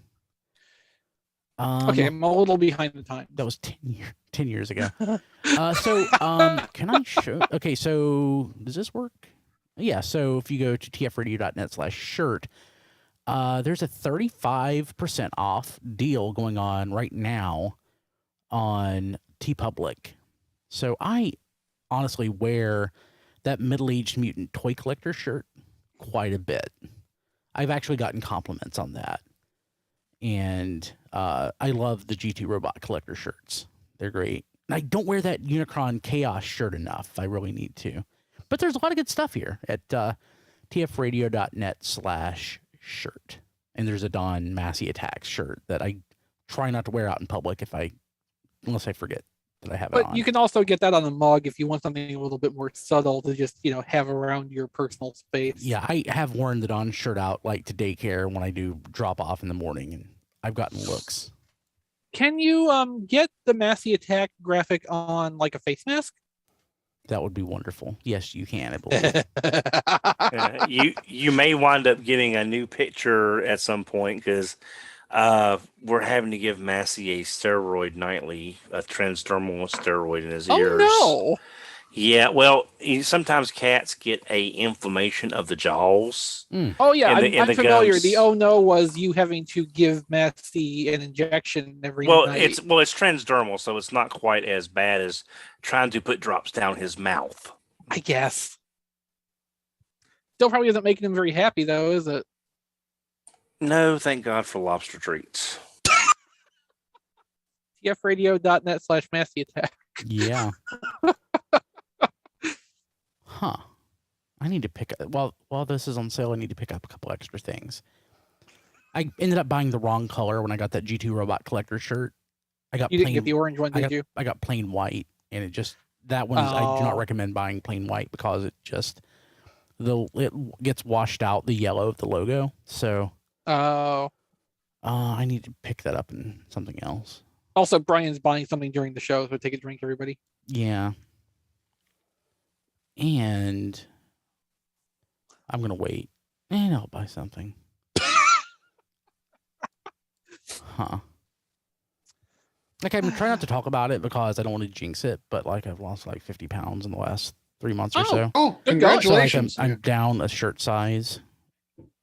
Okay, I'm a little behind the time. That was 10 years ago. Can I show? Okay, so does this work? Yeah, so if you go to tfradio.net/shirt, there's a 35% off deal going on right now on TeePublic. So I honestly wear that middle-aged mutant toy collector shirt quite a bit. I've actually gotten compliments on that. And I love the G2 Robot Collector shirts. They're great. And I don't wear that Unicron Chaos shirt enough. I really need to. But there's a lot of good stuff here at tfradio.net/shirt. And there's a Don Massey Attacks shirt that I try not to wear out in public unless I forget that I have it on. But you can also get that on a mug if you want something a little bit more subtle to just, have around your personal space. Yeah, I have worn the Don shirt out to daycare when I do drop off in the morning, and I've gotten looks. Can you get the Massey Attack graphic on a face mask? That would be wonderful. Yes, you can, I believe. You may wind up getting a new picture at some point, because We're having to give Massey a steroid nightly, a transdermal steroid in his Oh ears. no! Yeah, well, sometimes cats get a inflammation of the jaws. Oh yeah, And I'm the familiar. gums. The oh no was you having to give Massey an injection every Well, night. it's transdermal, so it's not quite as bad as trying to put drops down his mouth. I guess. Still probably isn't making him very happy though, is it? No, thank God for lobster treats. tfradio.net/Massey attack. Yeah. Huh. I need to pick up while this is on sale, I need to pick up a couple extra things. I ended up buying the wrong color when I got that G2 Robot Collector shirt. I got You didn't get the orange one, did you? I got plain white, and it just that one I do not recommend buying plain white because it just it gets washed out the yellow of the logo. So I need to pick that up in something else. Also, Brian's buying something during the show, so take a drink, everybody. Yeah. And I'm gonna wait, and I'll buy something. Huh. Like, I'm trying not to talk about it because I don't want to jinx it, but like I've lost like 50 pounds in the last 3 months or so. Oh, Good going. congratulations! So like I'm down a shirt size.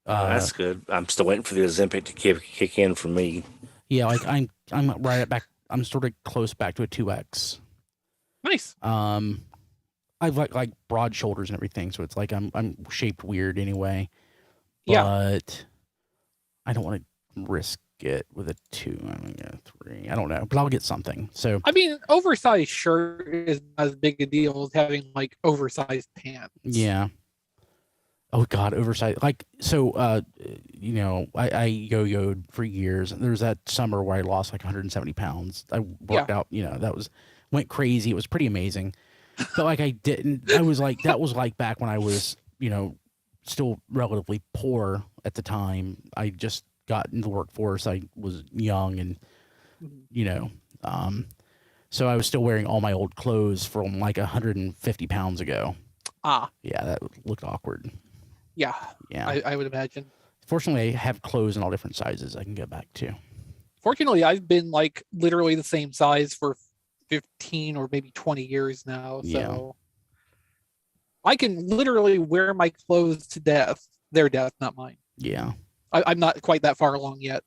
That's good. I'm still waiting for the Ozempic to kick in for me. Yeah, like I'm right at back. I'm sort of close back to a 2X. Nice. I've like broad shoulders and everything, so it's like I'm shaped weird anyway. Yeah. But I don't want to risk it with a 2. I'm gonna get a 3. I don't know, but I'll get something. So I mean, oversized shirt is not as big a deal as having like oversized pants. yeah. Oh God, oversized. Like, so, you know, I yo-yoed for years. There was that summer where I lost like 170 pounds. I worked out, you know, went crazy. It was pretty amazing. But like that was like back when I was, you know, still relatively poor at the time. I just got into the workforce. I was young and, you know, so I was still wearing all my old clothes from like 150 pounds ago. Yeah, that looked awkward. Yeah. Yeah. I would imagine. Fortunately, I have clothes in all different sizes I can go back to. Fortunately, I've been like literally the same size for 15 or maybe 20 years now. So Yeah. I can literally wear my clothes to death. Their death, not mine. Yeah. I'm not quite that far along yet.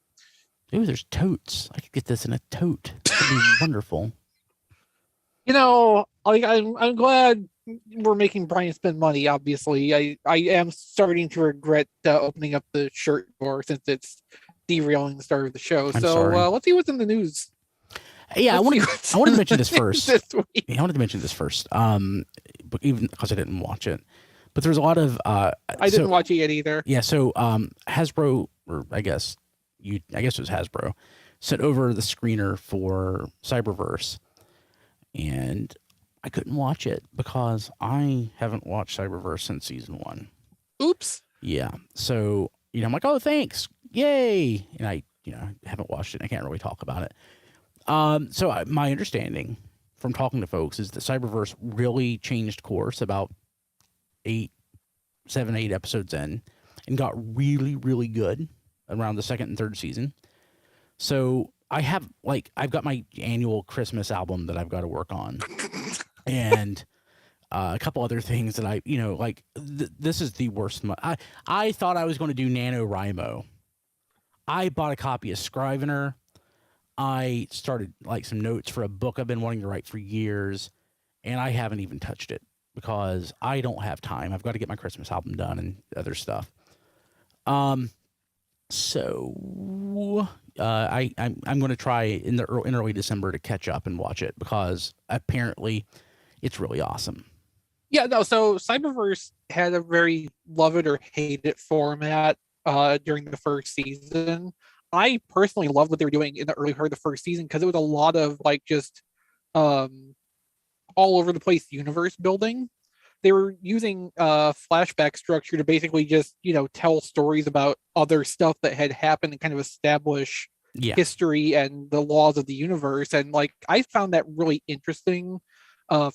Ooh, there's totes. I could get this in a tote. That'd be wonderful. You know, I'm glad we're making Brian spend money. Obviously, I am starting to regret opening up the shirt door since it's derailing the start of the show. I'm So sorry. let's see what's in the news. Yeah, I wanted to mention this first. This week. Yeah, I wanted to mention this first. But even because I didn't watch it, but there's a lot of I didn't watch it yet either. Yeah, so Hasbro, or I guess it was Hasbro, sent over the screener for Cyberverse, and I couldn't watch it because I haven't watched Cyberverse since season 1. Oops. Yeah, so you know, I'm like, oh, thanks, yay, and I haven't watched it. I can't really talk about it. So my understanding from talking to folks is that Cyberverse really changed course about 7, 8 episodes in, and got really, really good around the 2nd and 3rd season. So I've got my annual Christmas album that I've got to work on, and a couple other things that this is the worst. I thought I was going to do NaNoWriMo. I bought a copy of Scrivener. I started like some notes for a book I've been wanting to write for years, and I haven't even touched it because I don't have time. I've got to get my Christmas album done and other stuff. So I'm going to try in early December to catch up and watch it because apparently it's really awesome. Yeah, no, so Cyberverse had a very love it or hate it format during the first season. I personally loved what they were doing in the early part of the first season because it was a lot of like just all over the place universe building. They were using flashback structure to basically just, tell stories about other stuff that had happened and kind of establish history and the laws of the universe. And like, I found that really interesting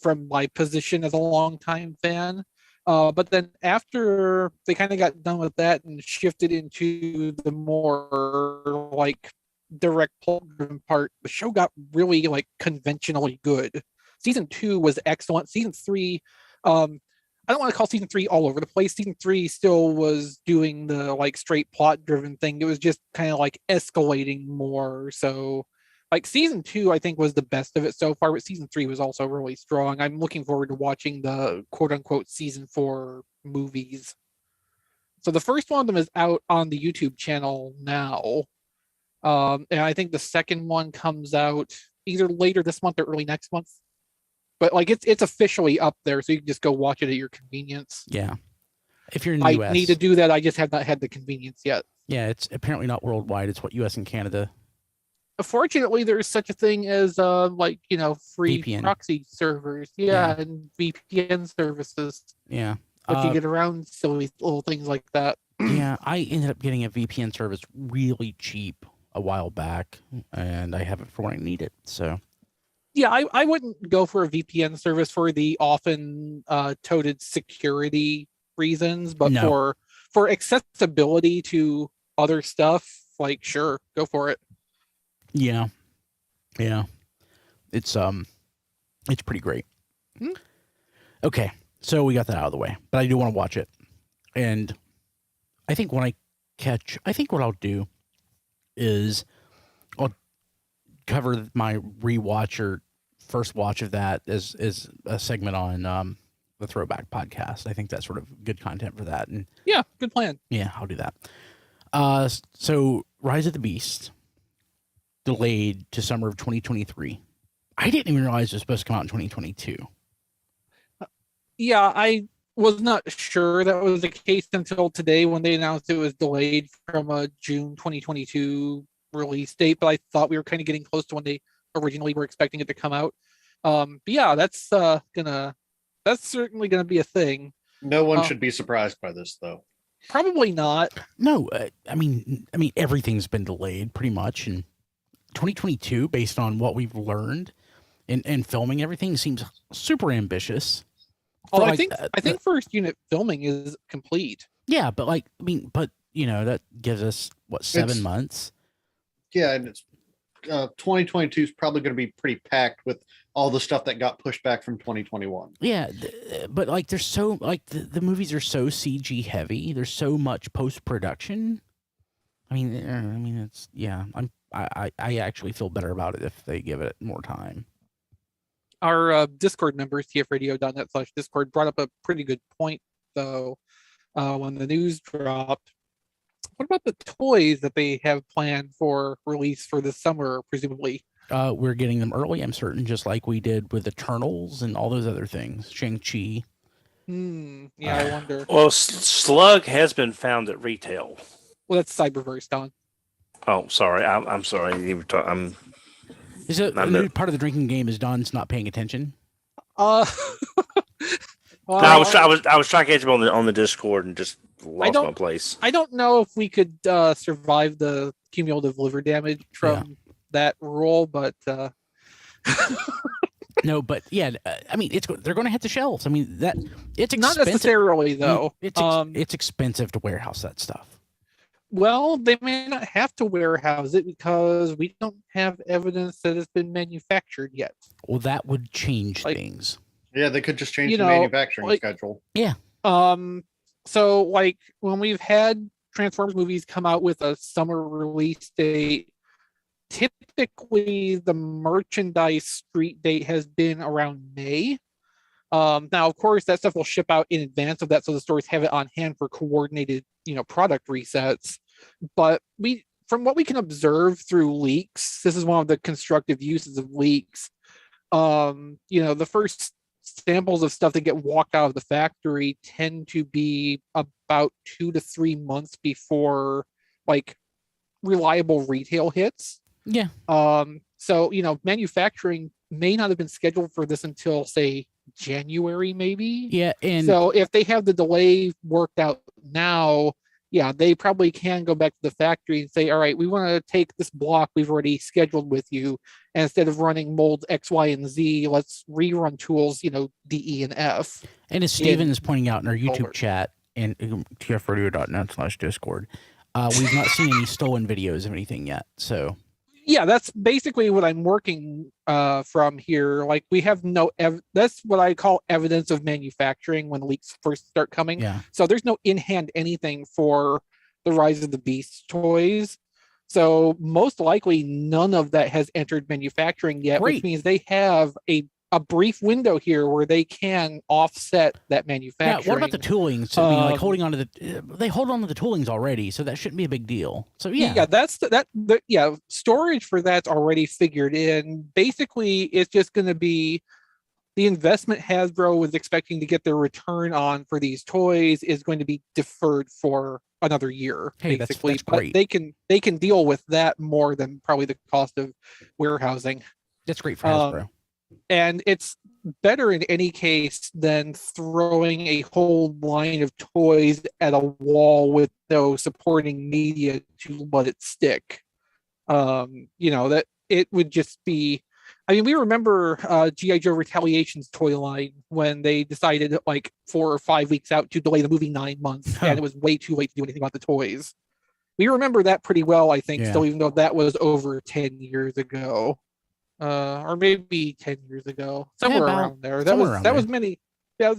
from my position as a longtime fan. But then after they kind of got done with that and shifted into the more like direct plot driven part, the show got really like conventionally good. Season 2 was excellent. Season 3, I don't want to call season 3 all over the place. Season 3 still was doing the like straight plot driven thing. It was just kind of like escalating more. So like season 2, I think was the best of it so far, but season 3 was also really strong. I'm looking forward to watching the quote unquote season 4 movies. So the first one of them is out on the YouTube channel now. And I think the second one comes out either later this month or early next month. But like it's officially up there, so you can just go watch it at your convenience. Yeah. If you're in the I US. need to do that. I just have not had the convenience yet. Yeah, it's apparently not worldwide. It's what US and Canada. Fortunately, there's such a thing as free VPN. proxy servers. Yeah. And VPN services. Yeah. But you get around silly little things like that. Yeah, I ended up getting a VPN service really cheap a while back, and I have it for when I need it. So Yeah, I wouldn't go for a VPN service for the often touted security reasons, but No. for accessibility to other stuff, like sure, go for it. yeah. It's pretty great. Hmm. Okay, so we got that out of the way, but I do want to watch it. And I think what I'll do is I'll cover my rewatch or first watch of that as a segment on the Throwback podcast. I think that's sort of good content for that. And Yeah, good plan. yeah, I'll do that. So Rise of the Beast delayed to summer of 2023. I didn't even realize it was supposed to come out in 2022. Yeah, I was not sure that was the case until today when they announced it was delayed from a June 2022 release date, but I thought we were kind of getting close to when they originally were expecting it to come out. But yeah, that's certainly gonna be a thing. No one should be surprised by this, though. Probably not. No, I mean everything's been delayed pretty much, and 2022, based on what we've learned in filming everything, seems super ambitious. Although I think first unit filming is complete. Yeah, but that gives us what 7 months. Yeah, and it's 2022 is probably going to be pretty packed with all the stuff that got pushed back from 2021. Yeah, but like there's so like the movies are so CG heavy. There's so much post production. I mean, it's I actually feel better about it if they give it more time. Our Discord members, tfradio.net/Discord, brought up a pretty good point though when the news dropped. What about the toys that they have planned for release for this summer, presumably? We're getting them early, I'm certain, just like we did with Eternals and all those other things. Shang-Chi. Yeah, I wonder. Well, Slug has been found at retail. Well, that's Cyberverse, Don. Oh, sorry. I'm sorry. Is it a new part of the drinking game? Is Don's not paying attention? Well, No, I was trying to catch him on the Discord and just lost my place. I don't know if we could survive the cumulative liver damage from that rule, but no, but yeah, I mean, they're going to hit the shelves. I mean, it's expensive. Not necessarily though. It's expensive to warehouse that stuff. Well, they may not have to warehouse it because we don't have evidence that it's been manufactured yet. Well, that would change things. Yeah, they could just change the manufacturing schedule. Yeah. So like when we've had Transformers movies come out with a summer release date, typically the merchandise street date has been around May. Now, of course, that stuff will ship out in advance of that, so the stores have it on hand for coordinated, product resets. But from what we can observe through leaks, this is one of the constructive uses of leaks. The first samples of stuff that get walked out of the factory tend to be about 2 to 3 months before like reliable retail hits. Yeah. So manufacturing may not have been scheduled for this until say January, maybe. Yeah, and so if they have the delay worked out now, they probably can go back to the factory and say, all right, we want to take this block we've already scheduled with you, and instead of running mold X, Y, and Z, let's rerun tools, D, E, and F. And as Steven is pointing out in our YouTube chat and tfradio.net/Discord, we've not seen any stolen videos of anything yet. So Yeah, that's basically what I'm working from here. Like we have that's what I call evidence of manufacturing when leaks first start coming. Yeah. So there's no in-hand anything for the Rise of the Beast toys. So most likely none of that has entered manufacturing yet, Great. which means they have a brief window here where they can offset that Yeah. manufacturing. What about the toolings? I mean, like Um, holding on to they hold on to the toolings already, so that shouldn't be a big deal. So Yeah, yeah. that's yeah, storage for that's already figured in. Basically, it's just going to be the investment Hasbro was expecting to get their return on for these toys is going to be deferred for another year, Hey, basically. that's But great. they can deal with that more than probably the cost of warehousing. That's great for Hasbro. And it's better in any case than throwing a whole line of toys at a wall with no supporting media to let it stick. That it would just be. I mean, we remember GI Joe Retaliation's toy line when they decided like 4 or 5 weeks out to delay the movie 9 months, and it was way too late to do anything about the toys. We remember that pretty well, I think, Yeah. still, even though that was over 10 years ago. Or maybe 10 years ago, somewhere around there. That was many. That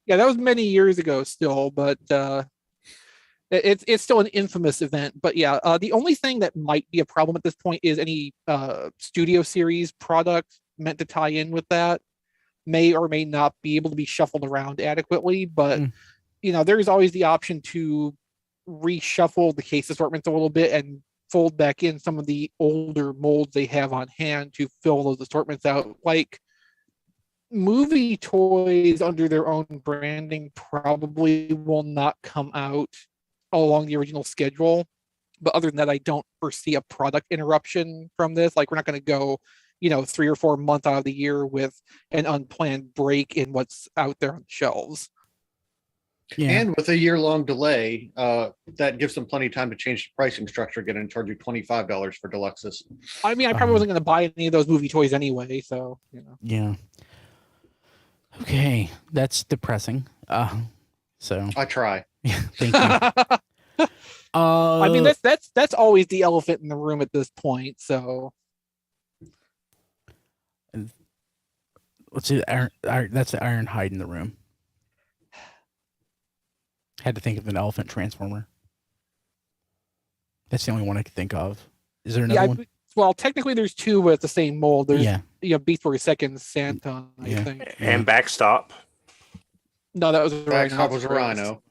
was many years ago still, but it's still an infamous event. But yeah, the only thing that might be a problem at this point is any studio series product meant to tie in with that may or may not be able to be shuffled around adequately. But there's always the option to reshuffle the case assortments a little bit and fold back in some of the older molds they have on hand to fill those assortments out. Like movie toys under their own branding probably will not come out along the original schedule. But other than that, I don't foresee a product interruption from this. Like we're not going to go, 3 or 4 months out of the year with an unplanned break in what's out there on the shelves. Yeah. And with a year-long delay, that gives them plenty of time to change the pricing structure again and charge you $25 for deluxes. I mean, I probably wasn't going to buy any of those movie toys anyway, so Yeah. Okay, that's depressing. So I try. yeah, thank you. I mean, that's always the elephant in the room at this point. So let's see. That's the iron hide in the room. Had to think of an elephant transformer. That's the only one I could think of. Is there another one? Well, technically, there's 2 with the same mold. There's Beast Boy Second Santa, I think, and Backstop. No, that was Backstop was a Rhino.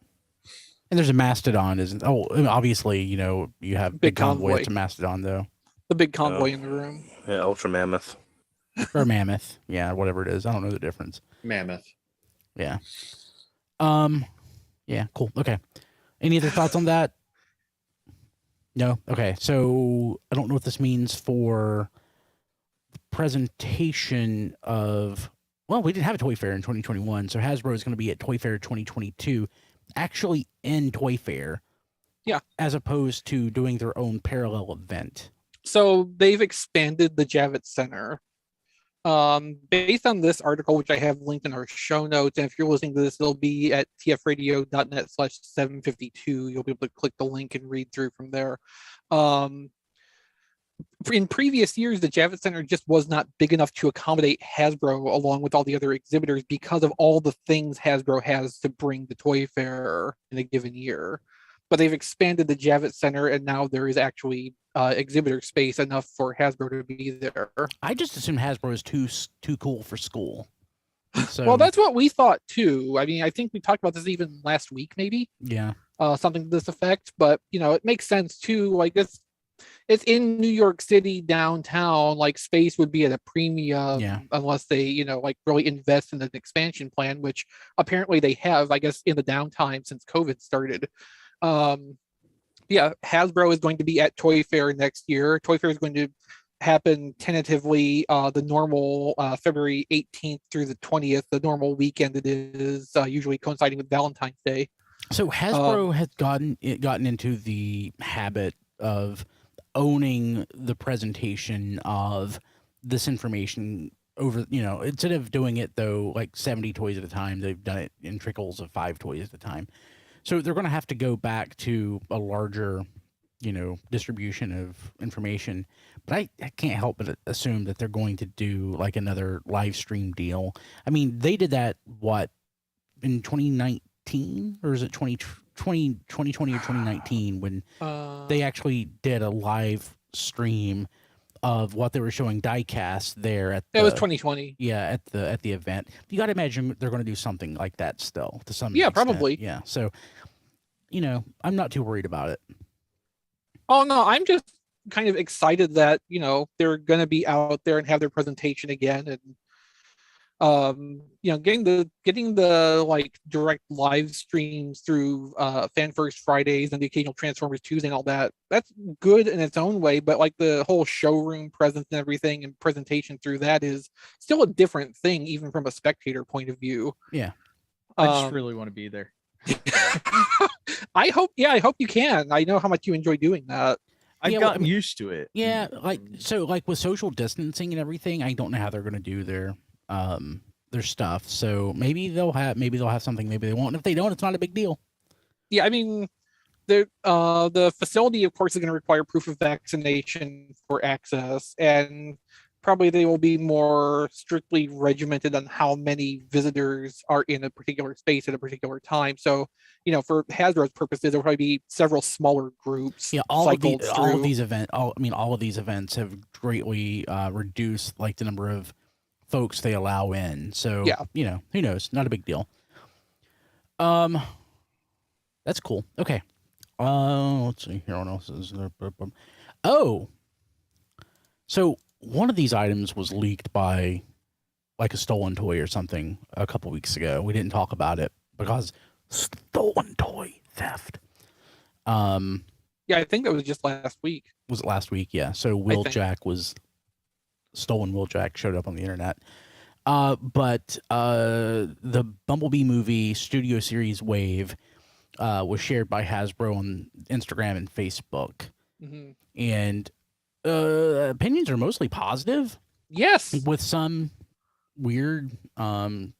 And there's a Mastodon, isn't? Oh, obviously, you have Big Convoy. It's a Mastodon, though. The big convoy in the room. Yeah, Ultra Mammoth. Or Mammoth. Yeah, whatever it is. I don't know the difference. Mammoth. Yeah. Yeah, cool. Okay. Any other thoughts on that? No? Okay. So I don't know what this means for the presentation of. Well, we didn't have a Toy Fair in 2021, so Hasbro is going to be at Toy Fair 2022, actually in Toy Fair. Yeah. As opposed to doing their own parallel event. So they've expanded the Javits Center. Based on this article, which I have linked in our show notes, and if you're listening to this, it'll be at tfradio.net/752. You'll be able to click the link and read through from there. In previous years, the Javits Center just was not big enough to accommodate Hasbro along with all the other exhibitors because of all the things Hasbro has to bring to Toy Fair in a given year. But they've expanded the Javits Center, and now there is actually exhibitor space enough for Hasbro to be there. I just assumed Hasbro is too cool for school. So, well, that's what we thought too. I mean, I think we talked about this even last week, maybe. Yeah. Something to this effect. But it makes sense too. Like it's in New York City downtown. Like space would be at a premium unless they, really invest in an expansion plan, which apparently they have, I guess, in the downtime since COVID started. Hasbro is going to be at Toy Fair next year. Toy Fair is going to happen tentatively the normal February 18th through the 20th, the normal weekend it is, usually coinciding with Valentine's Day. So Hasbro has gotten into the habit of owning the presentation of this information over, instead of doing it though like 70 toys at a time, they've done it in trickles of 5 toys at a time. So they're going to have to go back to a larger distribution of information. But I can't help but assume that they're going to do like another live stream deal. I mean, they did that in 2019, or is it 2020 or 2019 when they actually did a live stream of what they were showing diecast there at It was 2020. Yeah, at the event. You got to imagine they're going to do something like that still to some Yeah, extent. probably. Yeah, so I'm not too worried about it. Oh no, I'm just kind of excited that they're going to be out there and have their presentation again, and getting the like direct live streams through Fan First Fridays and the occasional Transformers Tuesday and all that. That's good in its own way, but like the whole showroom presence and everything and presentation through that is still a different thing, even from a spectator point of view. Yeah, I just really want to be there. I hope you can. I know how much you enjoy doing that. I've gotten used to it. Yeah, like with social distancing and everything, I don't know how they're going to do their stuff. So maybe they'll have something, maybe they won't. And if they don't, it's not a big deal. Yeah, I mean, the facility, of course, is going to require proof of vaccination for access, and probably they will be more strictly regimented on how many visitors are in a particular space at a particular time. So, for Hasbro's purposes, there'll probably be several smaller groups. Yeah, all of these events have greatly reduced like the number of folks they allow in. So yeah, who knows? Not a big deal. That's cool. Okay. Let's see here. What else is there? Oh, so one of these items was leaked by like a stolen toy or something a couple weeks ago. We didn't talk about it because stolen toy theft. Yeah, I think that was just last week. Was it last week? Yeah. So stolen Wheeljack showed up on the internet. But the Bumblebee movie Studio Series Wave was shared by Hasbro on Instagram and Facebook. Mm-hmm. And opinions are mostly positive. Yes. With some weird, things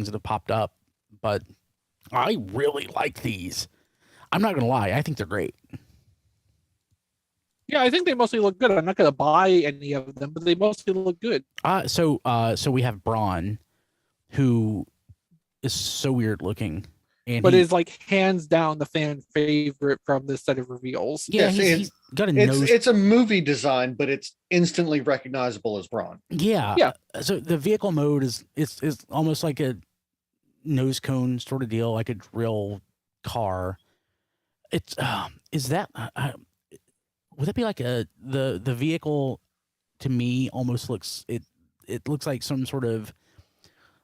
that have popped up. But I really like these. I'm not going to lie. I think they're great. Yeah, I think they mostly look good. I'm not going to buy any of them, but they mostly look good. So we have Braun, who is so weird looking. But is like hands down the fan favorite from this set of reveals. Yeah, Yes, he's got a nose. It's a movie design, but it's instantly recognizable as Braun. Yeah. So the vehicle mode is almost like a nose cone sort of deal, like a drill car. It's is that would that be like the vehicle? To me, almost looks it looks like some sort of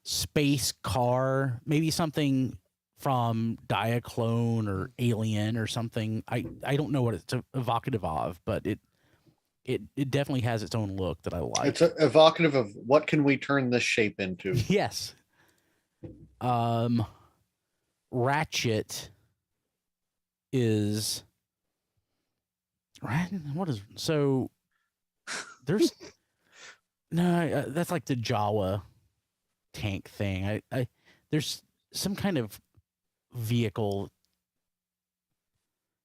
space car, maybe something from Diaclone or Alien or something. I don't know what it's evocative of, but it definitely has its own look that I like. It's evocative of what can we turn this shape into? Yes. Ratchet is what is so there's no that's like the Jawa tank thing. I there's some kind of vehicle.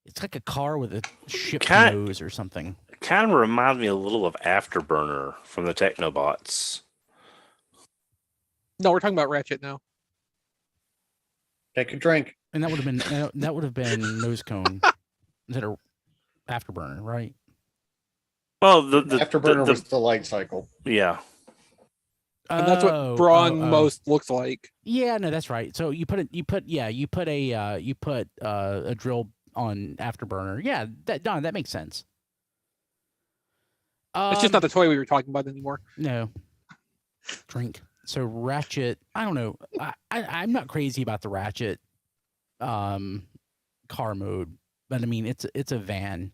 It's like a car with a ship nose or something. Kind of reminds me a little of Afterburner from the Technobots. No, we're talking about Ratchet now. Take a drink. And that would have been nose cone instead of Afterburner, right? Well, the Afterburner was the light cycle. Yeah. And that's what Braun most looks like. Yeah, no, that's right. So you put a drill on Afterburner. Yeah, that makes sense. It's just not the toy we were talking about anymore. No. Drink. So Ratchet, I don't know. I'm not crazy about the Ratchet car mode, but I mean it's a van.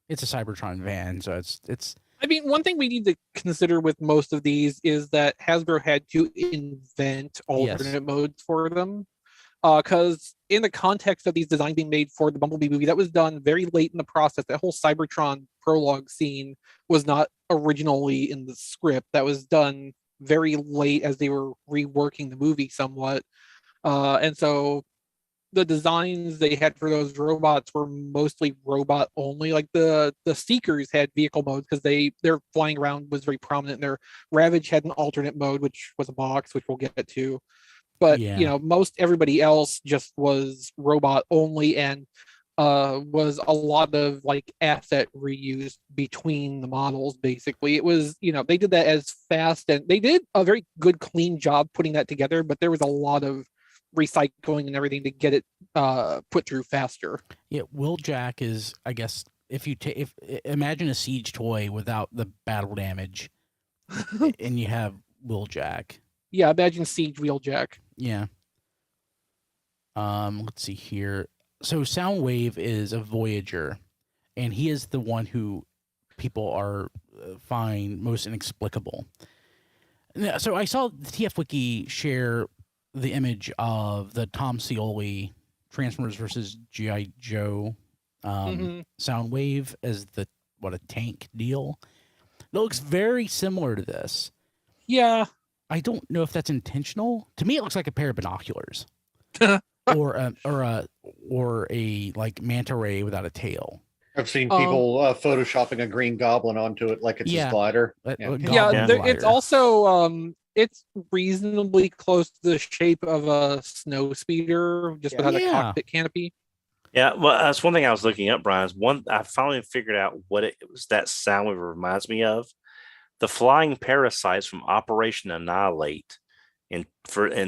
It's a Cybertron van, so it's I mean, one thing we need to consider with most of these is that Hasbro had to invent alternate modes for them. Because in the context of these designs being made for the Bumblebee movie, that was done very late in the process. That whole Cybertron prologue scene was not originally in the script. That was done very late as they were reworking the movie somewhat. And so the designs they had for those robots were mostly robot only. Like the Seekers had vehicle modes because their flying around was very prominent. And their Ravage had an alternate mode, which was a box, which we'll get to. But Yeah. most everybody else just was robot only, and was a lot of like asset reuse between the models. Basically, it was they did that as fast, and they did a very good clean job putting that together. But there was a lot of recycling and everything to get it put through faster. Yeah, Wheeljack is, I guess, if imagine a siege toy without the battle damage, and you have Wheeljack. Yeah, imagine Siege Wheeljack. Yeah. Let's see here. So Soundwave is a Voyager, and he is the one who people are find most inexplicable. So I saw the TF Wiki share the image of the Tom Scioli Transformers versus G.I. Joe Soundwave as a tank deal. It looks very similar to this. Yeah. I don't know if that's intentional. To me, it looks like a pair of binoculars, or a like manta ray without a tail. I've seen people photoshopping a green goblin onto it like it's Yeah. a glider. It's also it's reasonably close to the shape of a snow speeder, just without a cockpit canopy. Yeah, well, that's one thing I was looking up, Brian. I finally figured out what it was that Soundwave reminds me of. The flying parasites from Operation Annihilate in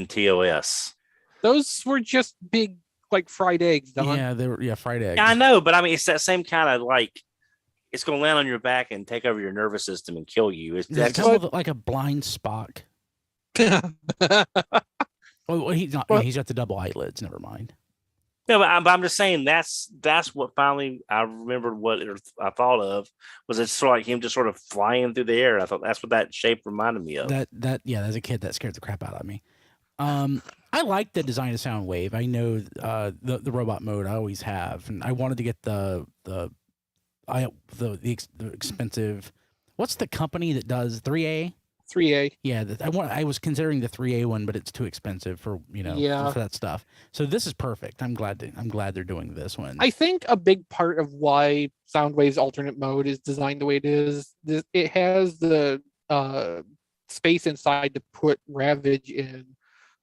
TOS. Those were just big, like fried eggs, Don. Yeah, they were fried eggs. Yeah, I know, but I mean, it's that same kind of like it's going to land on your back and take over your nervous system and kill you. It's kind of like a blind Spock. Oh, he's not. He's got the double eyelids. Never mind. No, but I'm just saying that's what finally I remembered what I thought of was it's sort of like him just sort of flying through the air. I thought that's what that shape reminded me of. As a kid, that scared the crap out of me. I like the design of Soundwave. I know the robot mode I always have, and I wanted to get the expensive. What's the company that does 3A? 3A. Yeah, I was considering the 3A one, but it's too expensive for for that stuff. So this is perfect. I'm glad they're doing this one. I think a big part of why Soundwave's alternate mode is designed the way it is, it has the space inside to put Ravage in.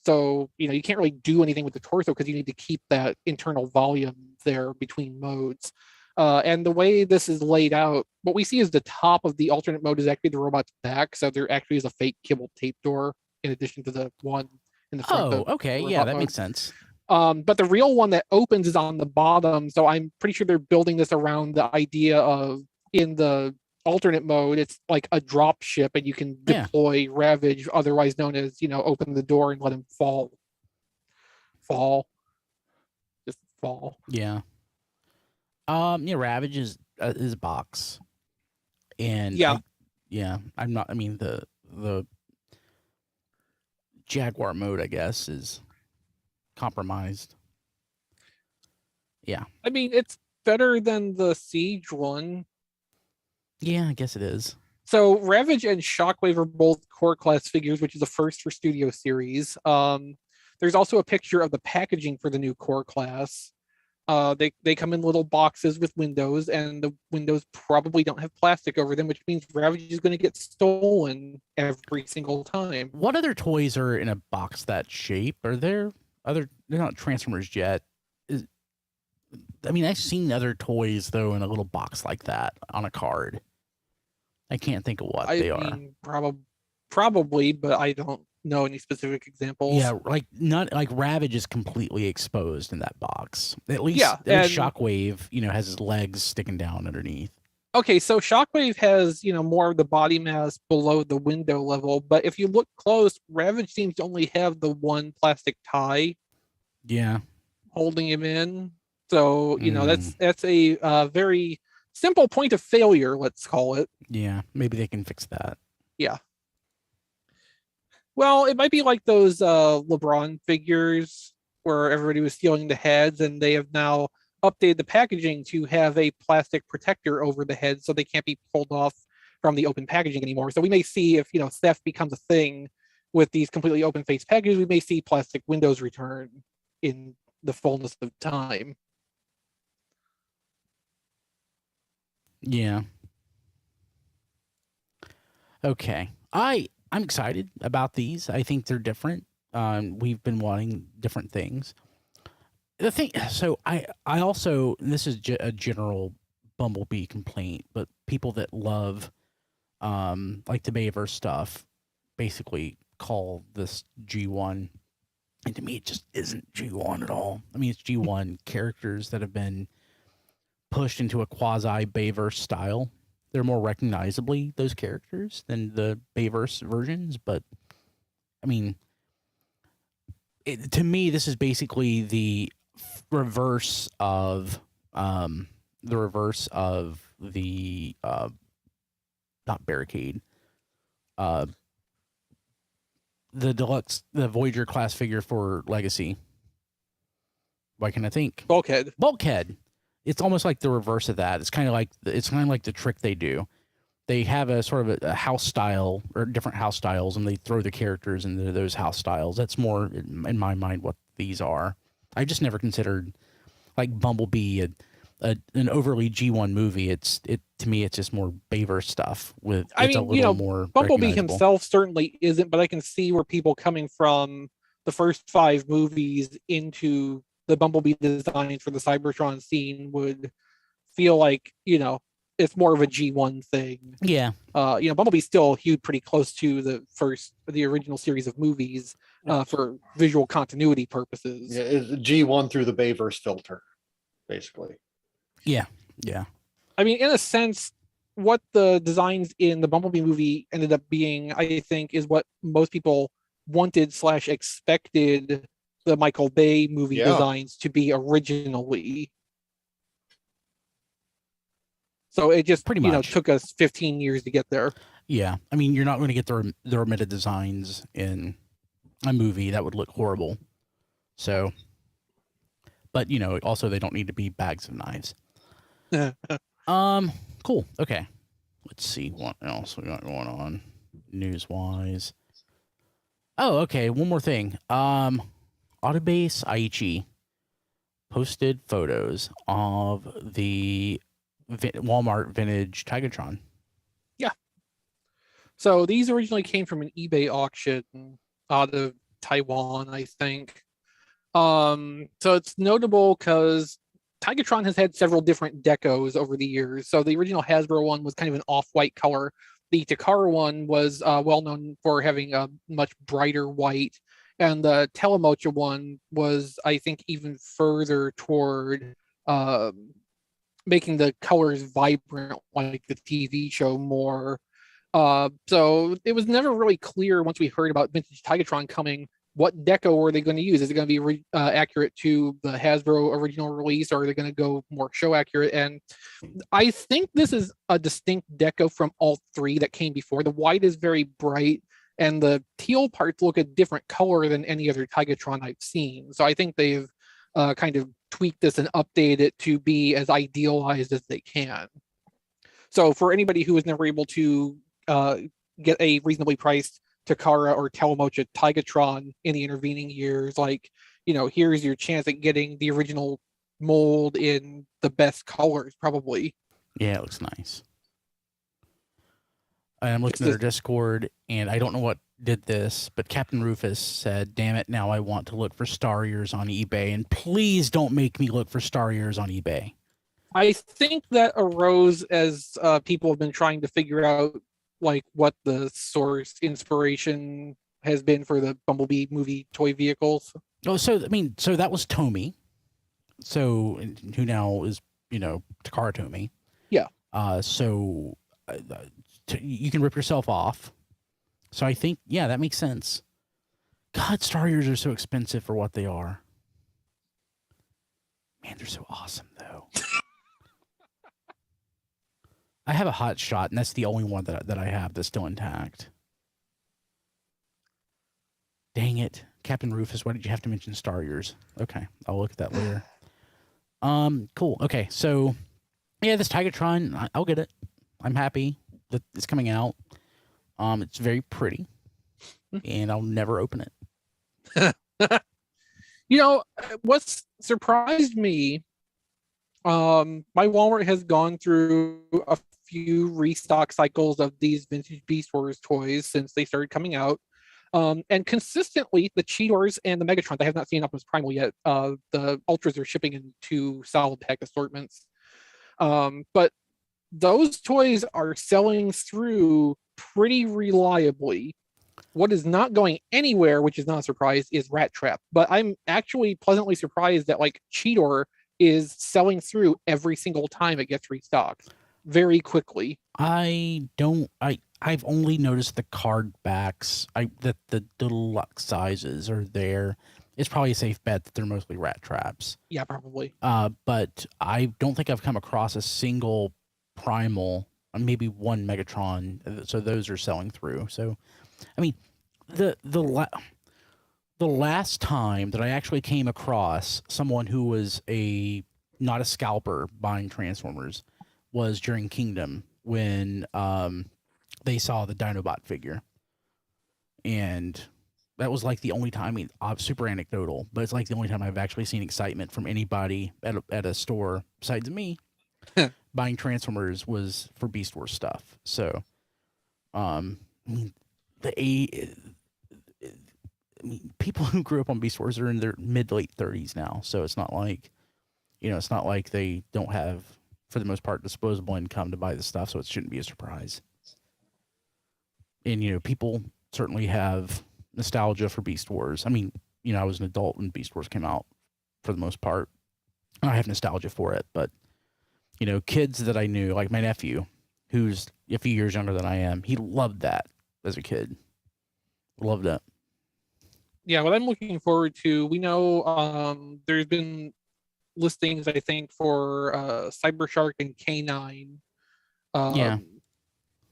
So you can't really do anything with the torso because you need to keep that internal volume there between modes. And the way this is laid out, what we see is the top of the alternate mode is actually the robot's back. So there actually is a fake kibble tape door in addition to the one in the front. Oh, okay. Yeah, that makes sense. But the real one that opens is on the bottom. So I'm pretty sure they're building this around the idea of in the alternate mode, it's like a drop ship and you can deploy Ravage, otherwise known as, open the door and let him fall. Just fall. Yeah. Ravage is a box, and I'm not. I mean, the Jaguar mode, I guess, is compromised. Yeah, I mean, it's better than the Siege one. Yeah, I guess it is. So Ravage and Shockwave are both core class figures, which is a first for Studio Series. There's also a picture of the packaging for the new core class. They come in little boxes with windows, and the windows probably don't have plastic over them, which means Ravage is going to get stolen every single time. What other toys are in a box that shape? Are there other? They're not Transformers yet. I've seen other toys though in a little box like that on a card. I can't think of what they are. Probably, but I don't know any specific examples. Yeah, not like Ravage is completely exposed in that box. At least Shockwave, has his legs sticking down underneath. Okay, so Shockwave has, more of the body mass below the window level, but if you look close, Ravage seems to only have the one plastic tie. Yeah. Holding him in. So, that's a very simple point of failure, let's call it. Yeah, maybe they can fix that. Yeah. Well, it might be like those LeBron figures where everybody was stealing the heads, and they have now updated the packaging to have a plastic protector over the head so they can't be pulled off from the open packaging anymore. So we may see if, theft becomes a thing with these completely open face packages, we may see plastic windows return in the fullness of time. Yeah. Okay. I'm excited about these. I think they're different. We've been wanting different things. The thing, so I also, and this is a general Bumblebee complaint, but people that love like the Bayverse stuff basically call this G1, and to me it just isn't G1 at all. I mean, it's G1 characters that have been pushed into a quasi Bayverse style. They're more recognizably those characters than the Bayverse versions, but I mean, to me, this is basically the reverse of the not Barricade, the Voyager class figure for Legacy. Why can I think? Bulkhead. It's almost like the reverse of that. It's kind of like the trick they do. They have a sort of a house style or different house styles, and they throw the characters into those house styles. That's more, in my mind, what these are. I just never considered like Bumblebee an overly G1 movie. To me, it's just more Bayverse stuff with. More Bumblebee himself certainly isn't, but I can see where people coming from the first 5 movies into the Bumblebee designs for the Cybertron scene would feel like, it's more of a G1 thing. Yeah. Bumblebee's still hewed pretty close to the original series of movies for visual continuity purposes. Yeah, it's G1 through the Bayverse filter, basically. Yeah. Yeah. I mean, in a sense, what the designs in the Bumblebee movie ended up being, I think, is what most people wanted / expected the Michael Bay movie designs to be originally. So it just pretty much took us 15 years to get there. Yeah. I mean, you're not going to get the omitted designs in a movie. That would look horrible. So, but also they don't need to be bags of knives. Cool. Okay. Let's see what else we got going on news wise. Oh, okay. One more thing. Autobase Aichi posted photos of the Walmart vintage Tigatron. Yeah. So these originally came from an eBay auction out of Taiwan, I think. So it's notable because Tigatron has had several different decos over the years. So the original Hasbro one was kind of an off-white color. The Takara one was well known for having a much brighter white. And the Telemocha one was, I think, even further toward making the colors vibrant, like the TV show more. So it was never really clear once we heard about vintage Tigatron coming, what deco were they going to use? Is it going to be accurate to the Hasbro original release, or are they going to go more show accurate? And I think this is a distinct deco from all 3 that came before. The white is very bright, and the teal parts look a different color than any other Tigatron I've seen. So I think they've kind of tweak this and update it to be as idealized as they can. So for anybody who was never able to get a reasonably priced Takara or Telemocha Tigatron in the intervening years, here's your chance at getting the original mold in the best colors, probably. Yeah, it looks nice. I'm looking at their Discord, and I don't know what did this, but Captain Rufus said, "Damn it, now I want to look for Star Ears on eBay, and please don't make me look for Star Ears on eBay." I think that arose as people have been trying to figure out what the source inspiration has been for the Bumblebee movie toy vehicles. Oh, so that was Tomy. So who now is Takara Tomy? Yeah. You can rip yourself off. So I think, that makes sense. God, Star Ears are so expensive for what they are. Man, they're so awesome, though. I have a hot shot, and that's the only one that I have that's still intact. Dang it. Captain Rufus, why did you have to mention Star Ears? Okay, I'll look at that later. Cool. Okay, so, this Tigatron, I'll get it. I'm happy that it's coming out. It's very pretty, and I'll never open it. What's surprised me, my Walmart has gone through a few restock cycles of these vintage Beast Wars toys since they started coming out. And consistently, the Cheetors and the Megatrons, I have not seen up as Primal yet. The Ultras are shipping in 2 solid pack assortments. But those toys are selling through pretty reliably. What is not going anywhere, which is not a surprise, is Rat Trap. But I'm actually pleasantly surprised that like Cheetor is selling through every single time it gets restocked very quickly. I've only noticed the card backs. That the deluxe sizes are there. It's probably a safe bet that they're mostly Rat Traps. Yeah, probably. But I don't think I've come across a single Primal, maybe one Megatron. So those are selling through. So, I mean, the last time that I actually came across someone who was not a scalper buying Transformers was during Kingdom when they saw the Dinobot figure, and that was like the only time. I mean, super anecdotal, but it's like the only time I've actually seen excitement from anybody at a store besides me buying Transformers was for Beast Wars stuff. So, I mean, people who grew up on Beast Wars are in their mid to late 30s now, so it's not like, it's not like they don't have, for the most part, disposable income to buy the stuff, so it shouldn't be a surprise. And people certainly have nostalgia for Beast Wars. I mean, I was an adult when Beast Wars came out, for the most part. I have nostalgia for it, but kids that I knew, like my nephew, who's a few years younger than I am, he loved that as a kid. Loved it. Yeah, what I'm looking forward to, we know there's been listings, I think, for Cybershark and K9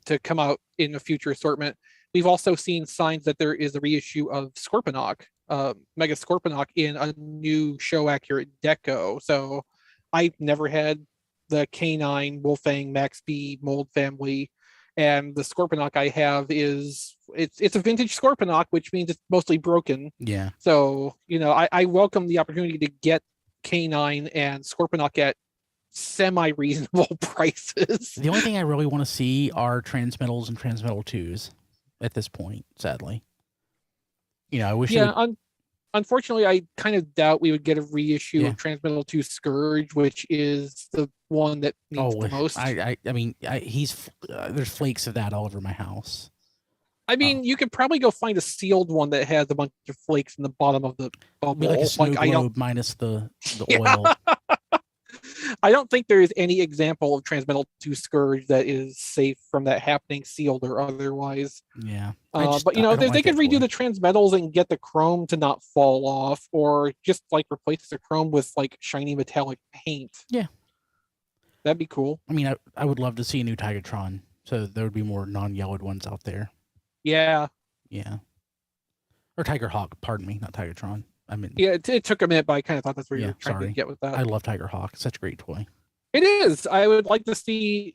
to come out in a future assortment. We've also seen signs that there is a reissue of Scorponok, Mega Scorponok, in a new show accurate deco. So I've never had the K9 Wolfang Max B mold family, and the Scorponok I have it's a vintage Scorponok, which means it's mostly broken. Yeah. So I welcome the opportunity to get K9 and Scorponok at semi-reasonable prices. The only thing I really want to see are Transmetals and Transmetal 2s at this point, sadly. I wish. Yeah, unfortunately, I kind of doubt we would get a reissue of Transmetal 2 Scourge, which is the one that needs the most. I mean, there's flakes of that all over my house. I mean, you could probably go find a sealed one that has a bunch of flakes in the bottom of the bubble. Like a snow globe minus the oil. I don't think there is any example of Transmetal 2 Scourge that is safe from that happening, sealed or otherwise. Yeah. But they could redo the Transmetals and get the chrome to not fall off, or just like replace the chrome with like shiny metallic paint. Yeah. That'd be cool. I mean, I would love to see a new Tigatron, so there would be more non-yellowed ones out there. Yeah. Yeah. Or Tiger Hawk, pardon me, not Tigatron. I mean, yeah, it took a minute, but I kind of thought that's where you were trying to get with that. I love Tiger Hawk. It's such a great toy. It is. I would like to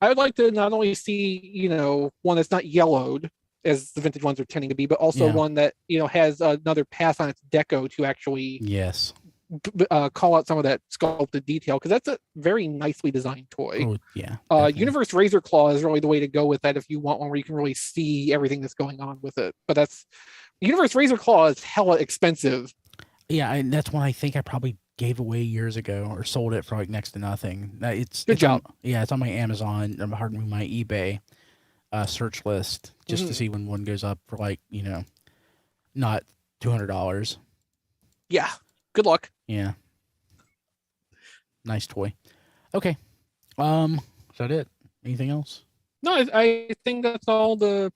not only see, one that's not yellowed, as the vintage ones are tending to be, but also one that, has another pass on its deco to actually call out some of that sculpted detail, because that's a very nicely designed toy. Oh, yeah. Universe Razor Claw is really the way to go with that if you want one where you can really see everything that's going on with it. But Universe Razor Claw is hella expensive. Yeah, and that's one I think I probably gave away years ago or sold it for like next to nothing. It's Good job. It's on my Amazon, or pardon me, my eBay search list, just to see when one goes up for like, not $200. Yeah. Good luck. Yeah. Nice toy. Okay. Is that it? Anything else? No, I think that's all the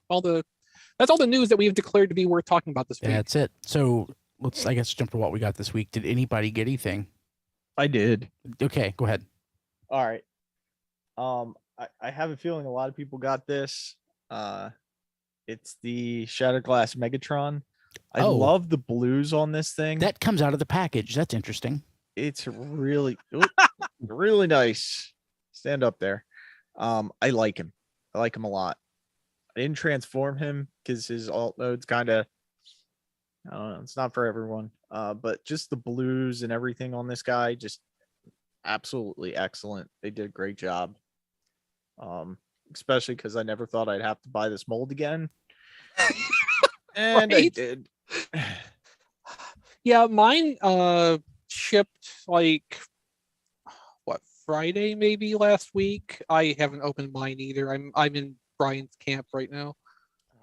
news that we've declared to be worth talking about this week. Yeah, that's it. So let's, I guess, jump to what we got this week. Did anybody get anything? I did. Okay, go ahead. All right. I have a feeling a lot of people got this. It's the Shattered Glass Megatron. I love the blues on this thing. That comes out of the package. That's interesting. It's really, really nice. Stand up there. I like him. I like him a lot. I didn't transform him because his alt mode's kind of, I don't know, it's not for everyone. But just the blues and everything on this guy, just absolutely excellent. They did a great job. Especially because I never thought I'd have to buy this mold again. And I Right? did. Yeah, mine shipped like what, Friday maybe last week. I haven't opened mine either. I'm in Brian's camp right now.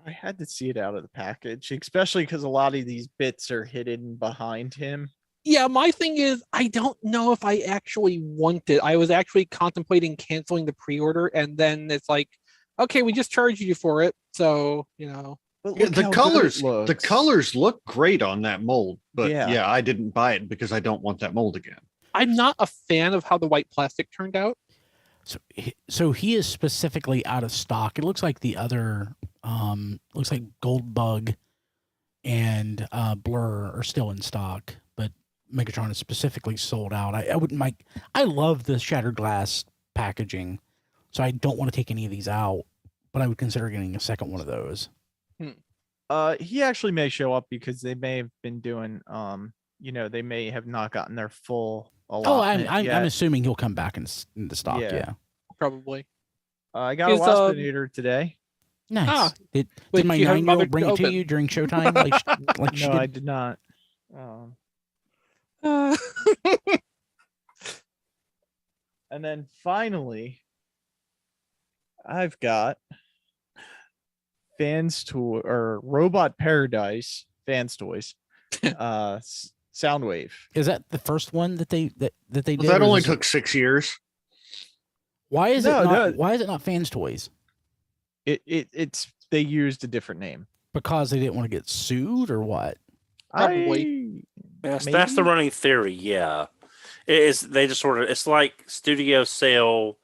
I had to see it out of the package, especially because a lot of these bits are hidden behind him. Yeah, my thing is I don't know if I actually want it. I was actually contemplating canceling the pre-order, and then it's like, okay, we just charged you for it, so But Yeah, look the how good it colors, the looks. colors look great on that mold, but Yeah. yeah, I didn't buy it because I don't want that mold again. I'm not a fan of how the white plastic turned out. So he is specifically out of stock. It looks like the other, looks like Gold Bug and Blur are still in stock, but Megatron is specifically sold out. I wouldn't like. I love the shattered glass packaging, so I don't want to take any of these out. But I would consider getting a second one of those. He actually may show up because they may have been doing, they may have not gotten their full allotment I'm yet. assuming he'll come back in the stock. Yeah. Yeah. Probably. I got a Is, Waspinator today. Nice. Ah, Did wait, my you haven't 9-year-old bothered bring to it to open. you during showtime? Like she No, did? I did not. Uh, And then finally, I've got Fans Toy or Robot Paradise Fans Toys, Soundwave. Is that the first one that they did? Well, that or only is it- took 6 years. Why is No, it not? no. Why is it not Fans Toys? It's they used a different name. Because they didn't want to get sued, or what? Probably. Yes, that's the Maybe? running theory. Yeah, they just sort of, it's like studio sale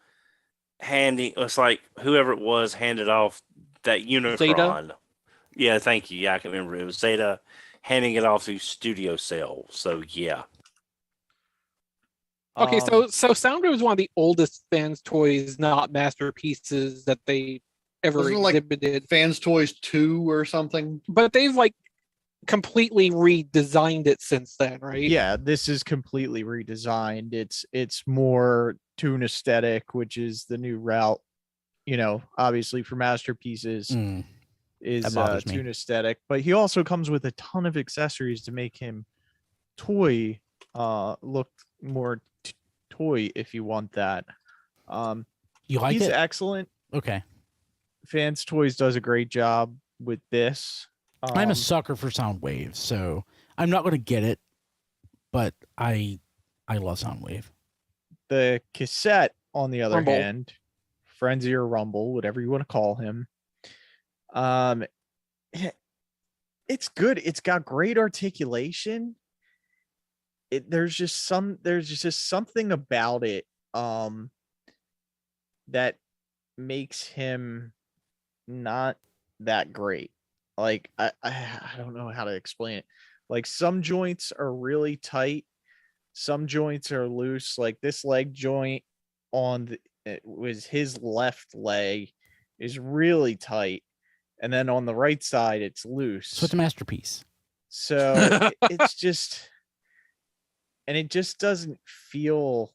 handing. It's like whoever it was handed off that Unicron. Yeah, thank you. Yeah, I can remember it was Zeta handing it off to studio sale. So yeah, okay, Um, so Sounder was one of the oldest fans toys, not masterpieces that they ever Wasn't it like exhibited. Fans Toys 2 or something? But they've like completely redesigned it since then, right? yeah, this is completely redesigned. It's more toon aesthetic, which is the new route. Obviously for masterpieces Mm. is That bothers me. toon aesthetic, but he also comes with a ton of accessories to make him toy look more toy if you want that. You like He's it? excellent. Okay. Fans Toys does a great job with this. I'm a sucker for Soundwave, so I'm not going to get it, but I love Soundwave. The cassette, on the other Rumble. hand, Frenzy or Rumble, whatever you want to call him, it's good. It's got great articulation. There's just something about it that makes him not that great. Like I don't know how to explain it. Like some joints are really tight, some joints are loose. Like this leg joint it was his left leg is really tight, and then on the right side it's loose. So it's a masterpiece. So it's just, and it just doesn't feel.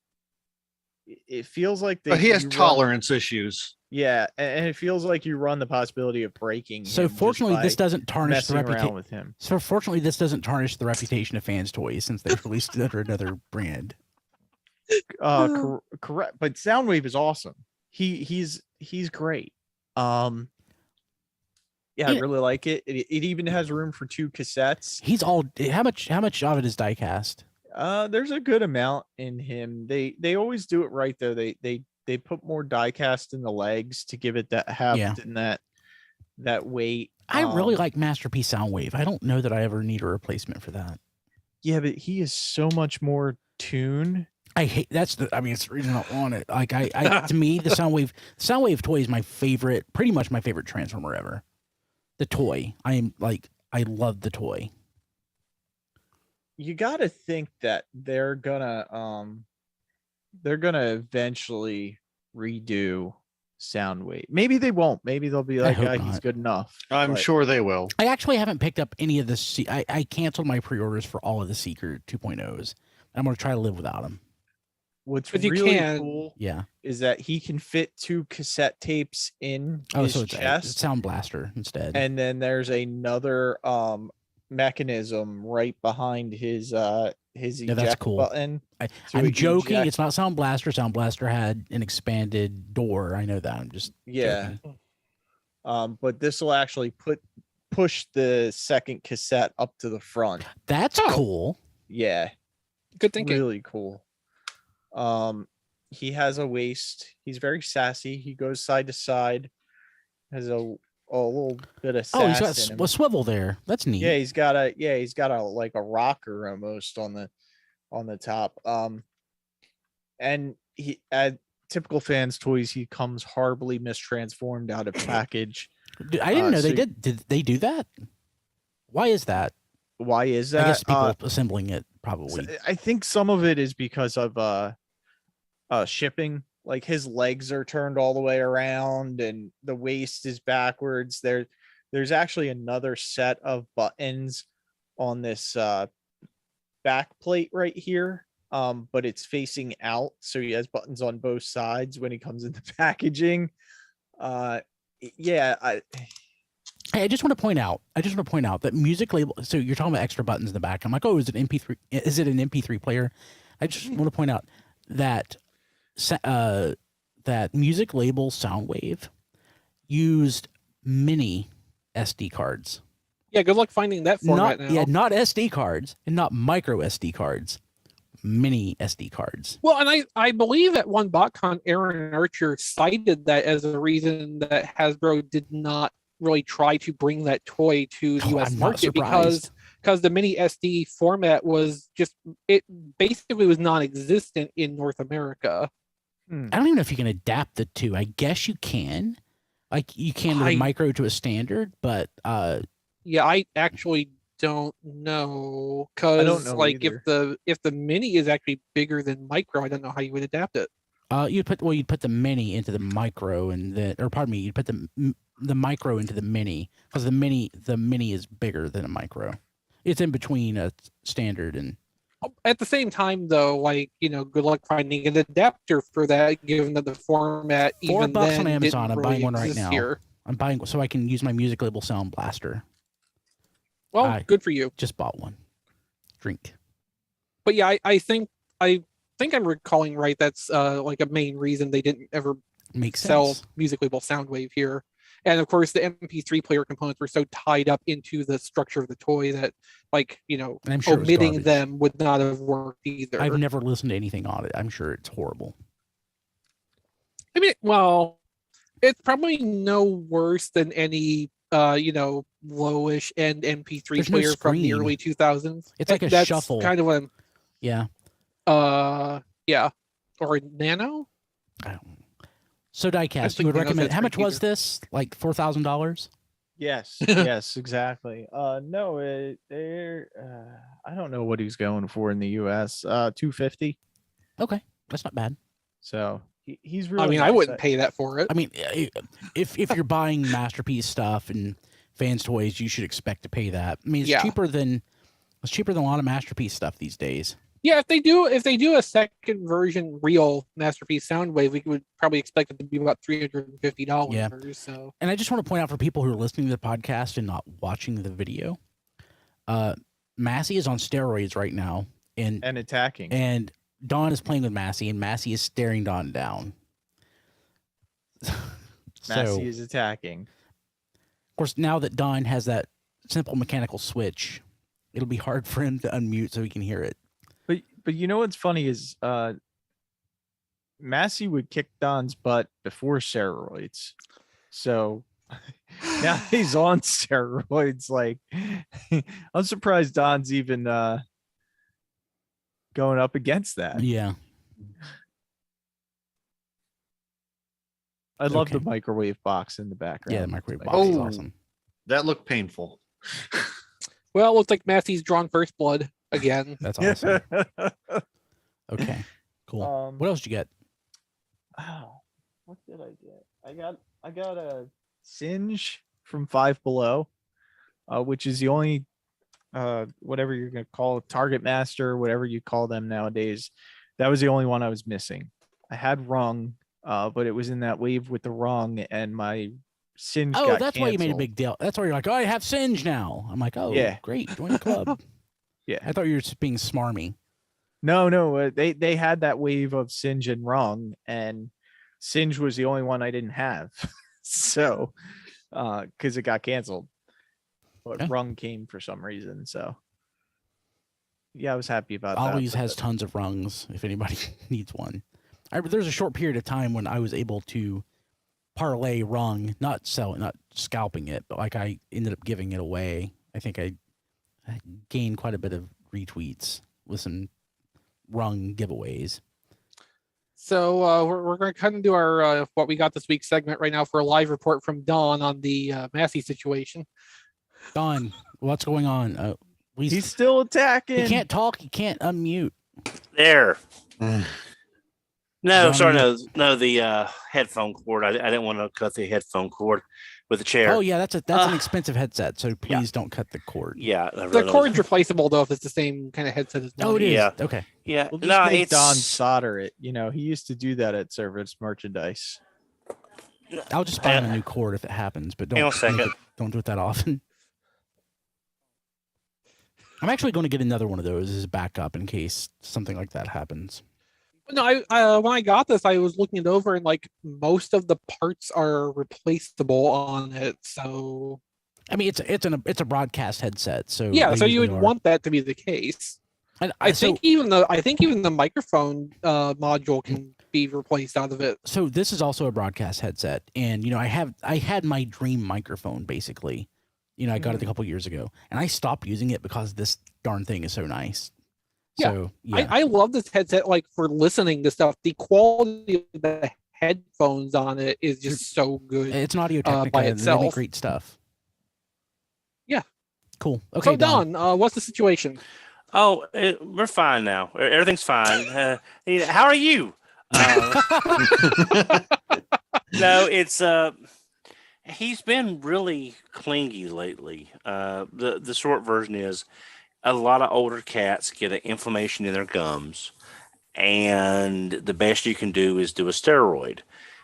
It feels like But he has you run- tolerance issues. yeah, and it feels like you run the possibility of breaking. So him just fortunately, this by doesn't tarnish the messing around reputation. with him. So fortunately, this doesn't tarnish the reputation of Fans Toys since they've released it under another brand. Correct, but Soundwave is awesome. He's great. Yeah, I Yeah. really like it. It even has room for 2 cassettes. He's all. How much of it is diecast? There's a good amount in him. They always do it right though. They put more diecast in the legs to give it that heft Yeah. and that weight. I really like Masterpiece Soundwave. I don't know that I ever need a replacement for that. Yeah, but he is so much more tune. I hate it's the reason I want it. Like I to me, the Soundwave toy is my favorite, pretty much my favorite Transformer ever. The toy. I love the toy. You got to think that they're gonna eventually redo Soundwave. Maybe they won't. Maybe they'll be like, hope "Ah, he's not. good enough." I'm But sure they will. I actually haven't picked up any of the. I canceled my pre-orders for all of the Seeker 2.0s. I'm going to try to live without them. What's But you really can- cool Yeah. is that he can fit 2 cassette tapes in Oh, his so it's a chest, Sound Blaster instead. and then there's another mechanism right behind his Yeah, that's eject cool. button. I'm to joking. eject- It's not Sound Blaster. Sound Blaster had an expanded door. I know that. I'm just Yeah. joking. But this will actually push the second cassette up to the front. That's Oh. cool. Yeah. Good thinking. Really cool. He has a waist. He's very sassy. He goes side to side. Has a little bit of sass Oh, he's got in him. a swivel there. That's neat. Yeah, he's got a like a rocker almost on the top. And he at typical fans toys, he comes horribly mistransformed out of package. I didn't know they so- did. Did they do that? Why is that? Why is that? I guess people assembling it probably. I think some of it is because of shipping. Like his legs are turned all the way around and the waist is backwards. There's actually another set of buttons on this back plate right here. But it's facing out, so he has buttons on both sides when he comes in the packaging. Yeah, Hey, I just want to point out. That music label. So you're talking about extra buttons in the back. I'm like, oh, is it MP3? Is it an MP3 player? I just want to point out that that music label Soundwave used mini SD cards. Yeah, good luck finding that format now. Not SD cards and not micro SD cards. Mini SD cards. Well, and I believe at one BotCon, Aaron Archer cited that as a reason that Hasbro did not really try to bring that toy to the US I'm not market surprised. because the mini SD format was just, it basically was non-existent in North America. I don't even know if you can adapt the two. I guess you can. Like you can the micro to a standard, but Yeah, I actually don't know I don't because know like either. if the mini is actually bigger than micro, I don't know how you would adapt it. you'd put the mini into the micro and then, or pardon me, you'd put the micro into the mini because the mini is bigger than a micro. It's in between a standard and. At the same time, though, like, you know, good luck finding an adapter for that, given that the format $4 even on then Amazon. didn't I'm really buying one right exist now. Here. I'm buying so I can use my music label Sound Blaster. Well, I- good for you. Just bought one. Drink. But yeah, I think I'm recalling right. That's like a main reason they didn't ever Makes sell sense. music label Soundwave here. And of course, the MP3 player components were so tied up into the structure of the toy that, like, you know, And I'm sure it was omitting garbage. them would not have worked either. I've never listened to anything on it. I'm sure it's horrible. I mean, well, it's probably no worse than any you know, lowish end MP3 There's no player from the screen. early 2000s. It's like a That's shuffle. kind of what Yeah. yeah, or a nano. I don't know. So diecast, you think would Nano's recommend had how much screen was this? Like $4,000? Yes, yes, exactly. No, I don't know what he's going for in the US. $250. Okay. That's not bad. So he's really I mean, I nice. wouldn't pay that for it. I mean, if you're buying Masterpiece stuff and fans toys, you should expect to pay that. I mean, it's Yeah. cheaper than a lot of Masterpiece stuff these days. Yeah, if they do a second version real Masterpiece Soundwave, we would probably expect it to be about $350. Yeah. So And I just want to point out for people who are listening to the podcast and not watching the video, Massey is on steroids right now, and attacking. Dawn is playing with Massey, and Massey is staring Dawn down. Massey is attacking. Of course, now that Dawn has that simple mechanical switch, it'll be hard for him to unmute so he can hear it. But you know what's funny is Massey would kick Don's butt before steroids. So now he's on steroids. Like I'm surprised Don's even going up against that. Yeah. I love Okay. the microwave box in the background. Yeah, the microwave It's box like- is Oh. awesome. That looked painful. well, it looks like Massey's drawn first blood again. That's awesome. Okay. Cool. Um, What else did you get? Oh, What did I get? I got a Singe from Five Below, which is the only whatever you're gonna call it, Target Master, whatever you call them nowadays. That was the only one I was missing. I had Rung, but it was in that wave with the Rung, and my Singe Oh, got that's why you made a canceled. big deal. That's why you're like, oh, I have Singe now. I'm like, oh, Yeah. great, join the club. Yeah. I thought you were just being smarmy. No, they had that wave of Singe and Rung, and Singe was the only one I didn't have. So, because it got canceled, but Okay. Rung came for some reason. So, yeah, I was happy about that. Always but has tons of rungs if anybody needs one. There's a short period of time when I was able to parlay rung, not sell it, not scalping it, but like I ended up giving it away. I think I gained quite a bit of retweets with some rung giveaways. So we're going to kind of do our what we got this week segment right now for a live report from Dawn on the Massey situation. Don, what's going on? he's still attacking. He can't talk. He can't unmute. There. No, Johnny? sorry, no, the headphone cord. I didn't want to cut the headphone cord with a chair. Oh yeah, that's an expensive headset. So please don't cut the cord. Yeah, The cord's replaceable though if it's the same kind of headset as mine. Oh, it is. Yeah. Okay. Yeah, We'll just no, make it's Don solder it. He used to do that at Service Merchandise. I'll just buy him a new cord if it happens, but Hang on a second. don't do it that often. I'm actually going to get another one of those as a backup in case something like that happens. No, I when I got this, I was looking it over, and like most of the parts are replaceable on it. So I mean, it's a broadcast headset, so yeah, they so you usually would are. want that to be the case. And I so- think even the microphone module can be replaced out of it. So this is also a broadcast headset, and I had my dream microphone basically. I got it a couple years ago, and I stopped using it because this darn thing is so nice. Yeah. So yeah, I love this headset, like for listening to stuff. The quality of the headphones on it is just so good. it's an Audio Technica. by They itself. make great stuff. Yeah. Cool. Okay, So Don, what's the situation? Oh, we're fine now. Everything's fine. How are you? No, it's he's been really clingy lately. The short version is a lot of older cats get an inflammation in their gums, and the best you can do is do a steroid.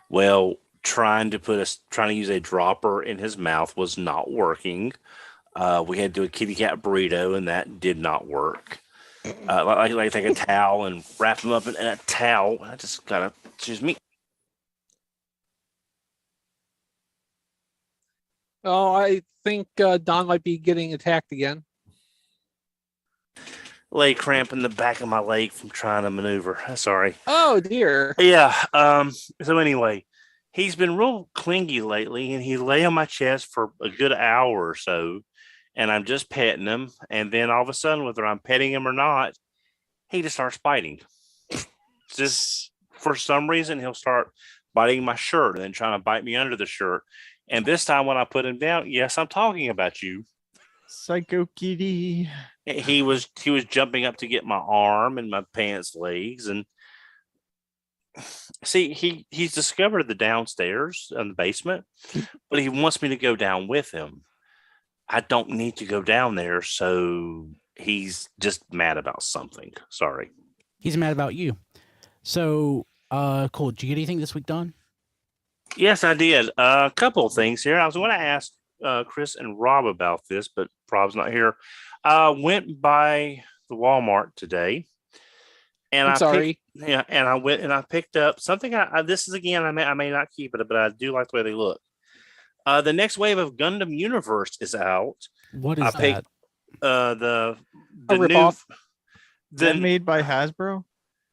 Well, trying to use a dropper in his mouth was not working. We had to do a kitty cat burrito, and that did not work. Like take a towel and wrap him up in a towel. I just gotta excuse me. Oh, I think Don might be getting attacked again. Leg cramp in the back of my leg from trying to maneuver. Sorry. Oh dear. Yeah. So anyway, he's been real clingy lately, and he lay on my chest for a good hour or so, and I'm just petting him, and then all of a sudden, whether I'm petting him or not, he just starts biting. Just for some reason, he'll start biting my shirt and then trying to bite me under the shirt. And this time, when I put him down, yes, I'm talking about you. Psycho kitty. He was jumping up to get my arm and my pants legs, and see, he's discovered the downstairs in the basement, but he wants me to go down with him. I don't need to go down there, so he's just mad about something. Sorry. he's mad about you. So cool. Did you get anything this week, Don? Yes, I did. A couple of things here. I was going to ask Chris and Rob about this, but Rob's not here. Went by the Walmart today, and I'm sorry. I went and I picked up something. This is again, I may not keep it, but I do like the way they look. The next wave of Gundam Universe is out. What is I that? picked the A new ripoff? Is that made by Hasbro?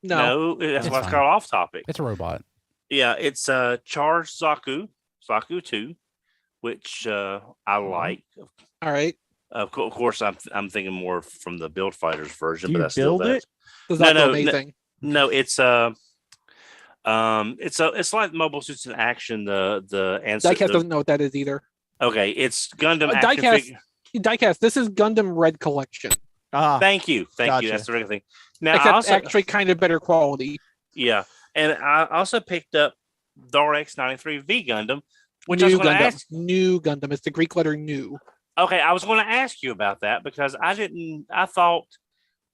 No. that's It's why it's fine. called off topic. It's a robot. Yeah, it's Charge Zaku 2, which I like. All right. Of course, I'm thinking more from the Build Fighters version, Do but you that's still build that. it? Does that No, do anything? No, it's like Mobile Suits in Action. The answer. Diecast doesn't know what that is either. Okay, it's Gundam Oh, action Diecast. figure. Diecast, this is Gundam Red Collection. Ah, Thank you. Gotcha. That's the regular thing. Now, I Except also, actually kind of better quality. yeah, and I also picked up the RX-93V Gundam, which I was New going to Gundam. ask. New Gundam. It's the Greek letter new. Okay, I was going to ask you about that because I thought,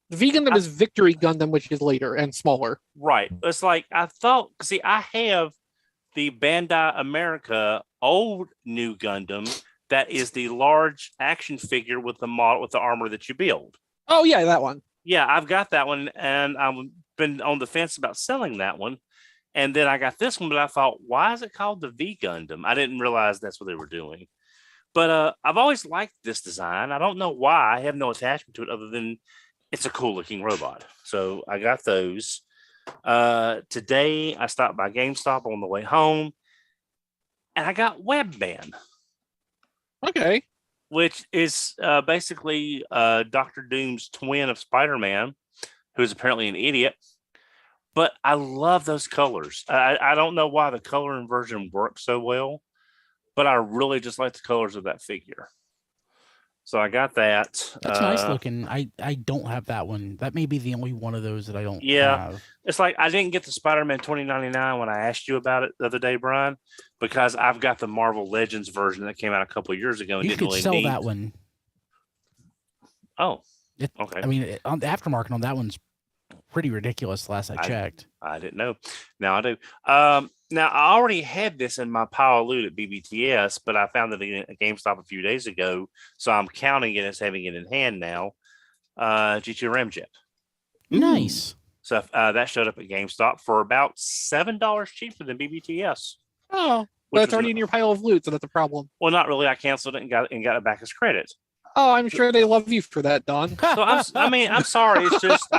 The V Gundam is Victory Gundam, which is later and smaller. right. It's like I thought, see, I have the Bandai America old New Gundam that is the large action figure with the model with the armor that you build. Oh yeah, that one. Yeah, I've got that one, and I've been on the fence about selling that one. And then I got this one, but I thought, why is it called the V Gundam? I didn't realize that's what they were doing. But I've always liked this design. I don't know why. I have no attachment to it other than it's a cool looking robot. So I got those. Today I stopped by GameStop on the way home, and I got Webman, Okay. which is basically Doctor Doom's twin of Spider-Man, who's apparently an idiot. But I love those colors. I don't know why the color inversion works so well, but I really just like the colors of that figure. So I got that. That's nice looking. I don't have that one. That may be the only one of those that I don't have. It's like I didn't get the Spider-Man 2099 when I asked you about it the other day, Brian, because I've got the Marvel Legends version that came out a couple of years ago. And You didn't could really sell need... that one. Oh, It, okay. I mean, on the aftermarket on that one's pretty ridiculous. Last I checked. I didn't know. Now I do. Now I already had this in my pile of loot at BBTS, but I found it at GameStop a few days ago, so I'm counting it as having it in hand now. GT Ramjet. Nice. So that showed up at GameStop for about $7 cheaper than BBTS. Oh, Which that's was already in your pile of loot, so that's a problem. Well, not really. I canceled it and got it back as credit. Oh, I'm sure they love you for that, Don. So I'm sorry. It's just, a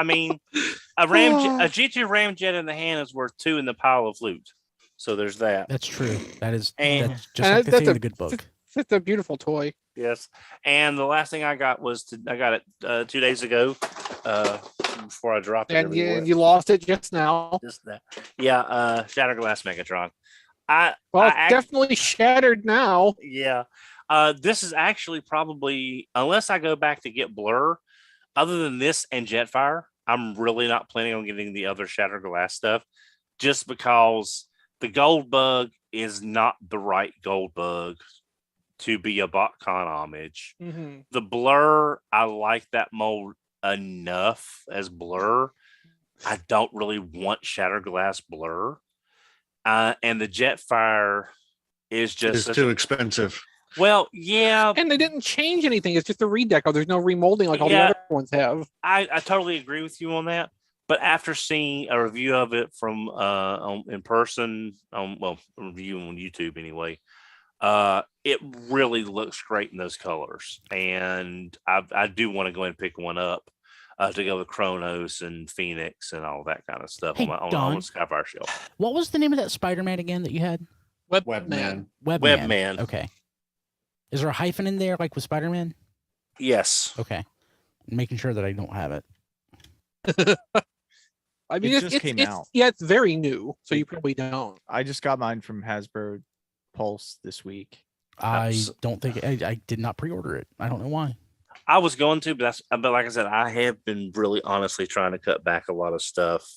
GT Ramjet in the hand is worth 2 in the pile of loot. So there's that. That's true. That's And- just like they say in the good book. It's a beautiful toy. Yes. And the last thing I got I got it 2 days ago before I dropped it. And everywhere. you lost it just now. Just that. Yeah. Shatterglass Megatron. It's definitely shattered now. Yeah. This is actually probably, unless I go back to get Blur, other than this and Jetfire, I'm really not planning on getting the other Shattered Glass stuff, just because the Gold Bug is not the right Gold Bug to be a BotCon homage. Mm-hmm. The Blur, I like that mold enough as Blur. I don't really want Shattered Glass Blur. And the Jetfire is just It's too expensive. Well, yeah. And they didn't change anything. It's just a redeco. There's no remolding like all the Yeah. other ones have. I totally agree with you on that. But after seeing a review of it from in person, a review on YouTube anyway, it really looks great in those colors. And I do want to go ahead and pick one up to go with Kronos and Phoenix and all that kind of stuff Hey, on Don. the Skyfire shelf. What was the name of that Spider-Man again that you had? Webman. Webman. Okay. Is there a hyphen in there like with Spider-Man? Yes. Okay. Making sure that I don't have it. I mean, It just came out. Yeah, it's very new, so you probably don't. I just got mine from Hasbro Pulse this week. I Abs- don't think I did not pre-order it. I don't know why. I was going to, but like I said, I have been really honestly trying to cut back a lot of stuff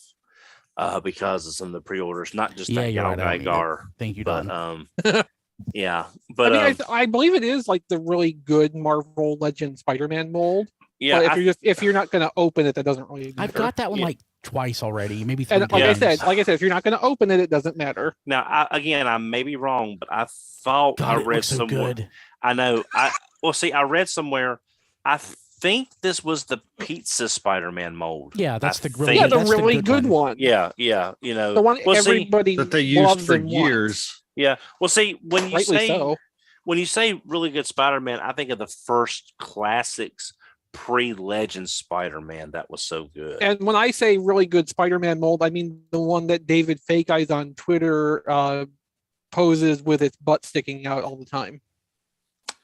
because of some of the pre-orders, not just Yeah, that you're right, I don't need it. Gar, Thank you, but Don. yeah, but I mean, I believe it is like the really good Marvel Legend Spider-Man mold. yeah, But if you're not going to open it, that doesn't really matter. I've got that one Yeah. like twice already, maybe 3 And like times. I said, if you're not going to open it, it doesn't matter. now I may be wrong, but I thought God, I it read looks so somewhere. good. I know. I read somewhere. I think this was the pizza Spider-Man mold. Yeah, that's I the really think- Yeah, the that's really good one. Yeah, you know The one Well, see, everybody That they used loves for and wants. years. yeah. Well, see, when you Rightly say so. when you say really good Spider-Man, I think of the first classics pre-Legend Spider-Man that was so good. And when I say really good Spider-Man mold, I mean the one that David Fake Eyes on Twitter poses with its butt sticking out all the time.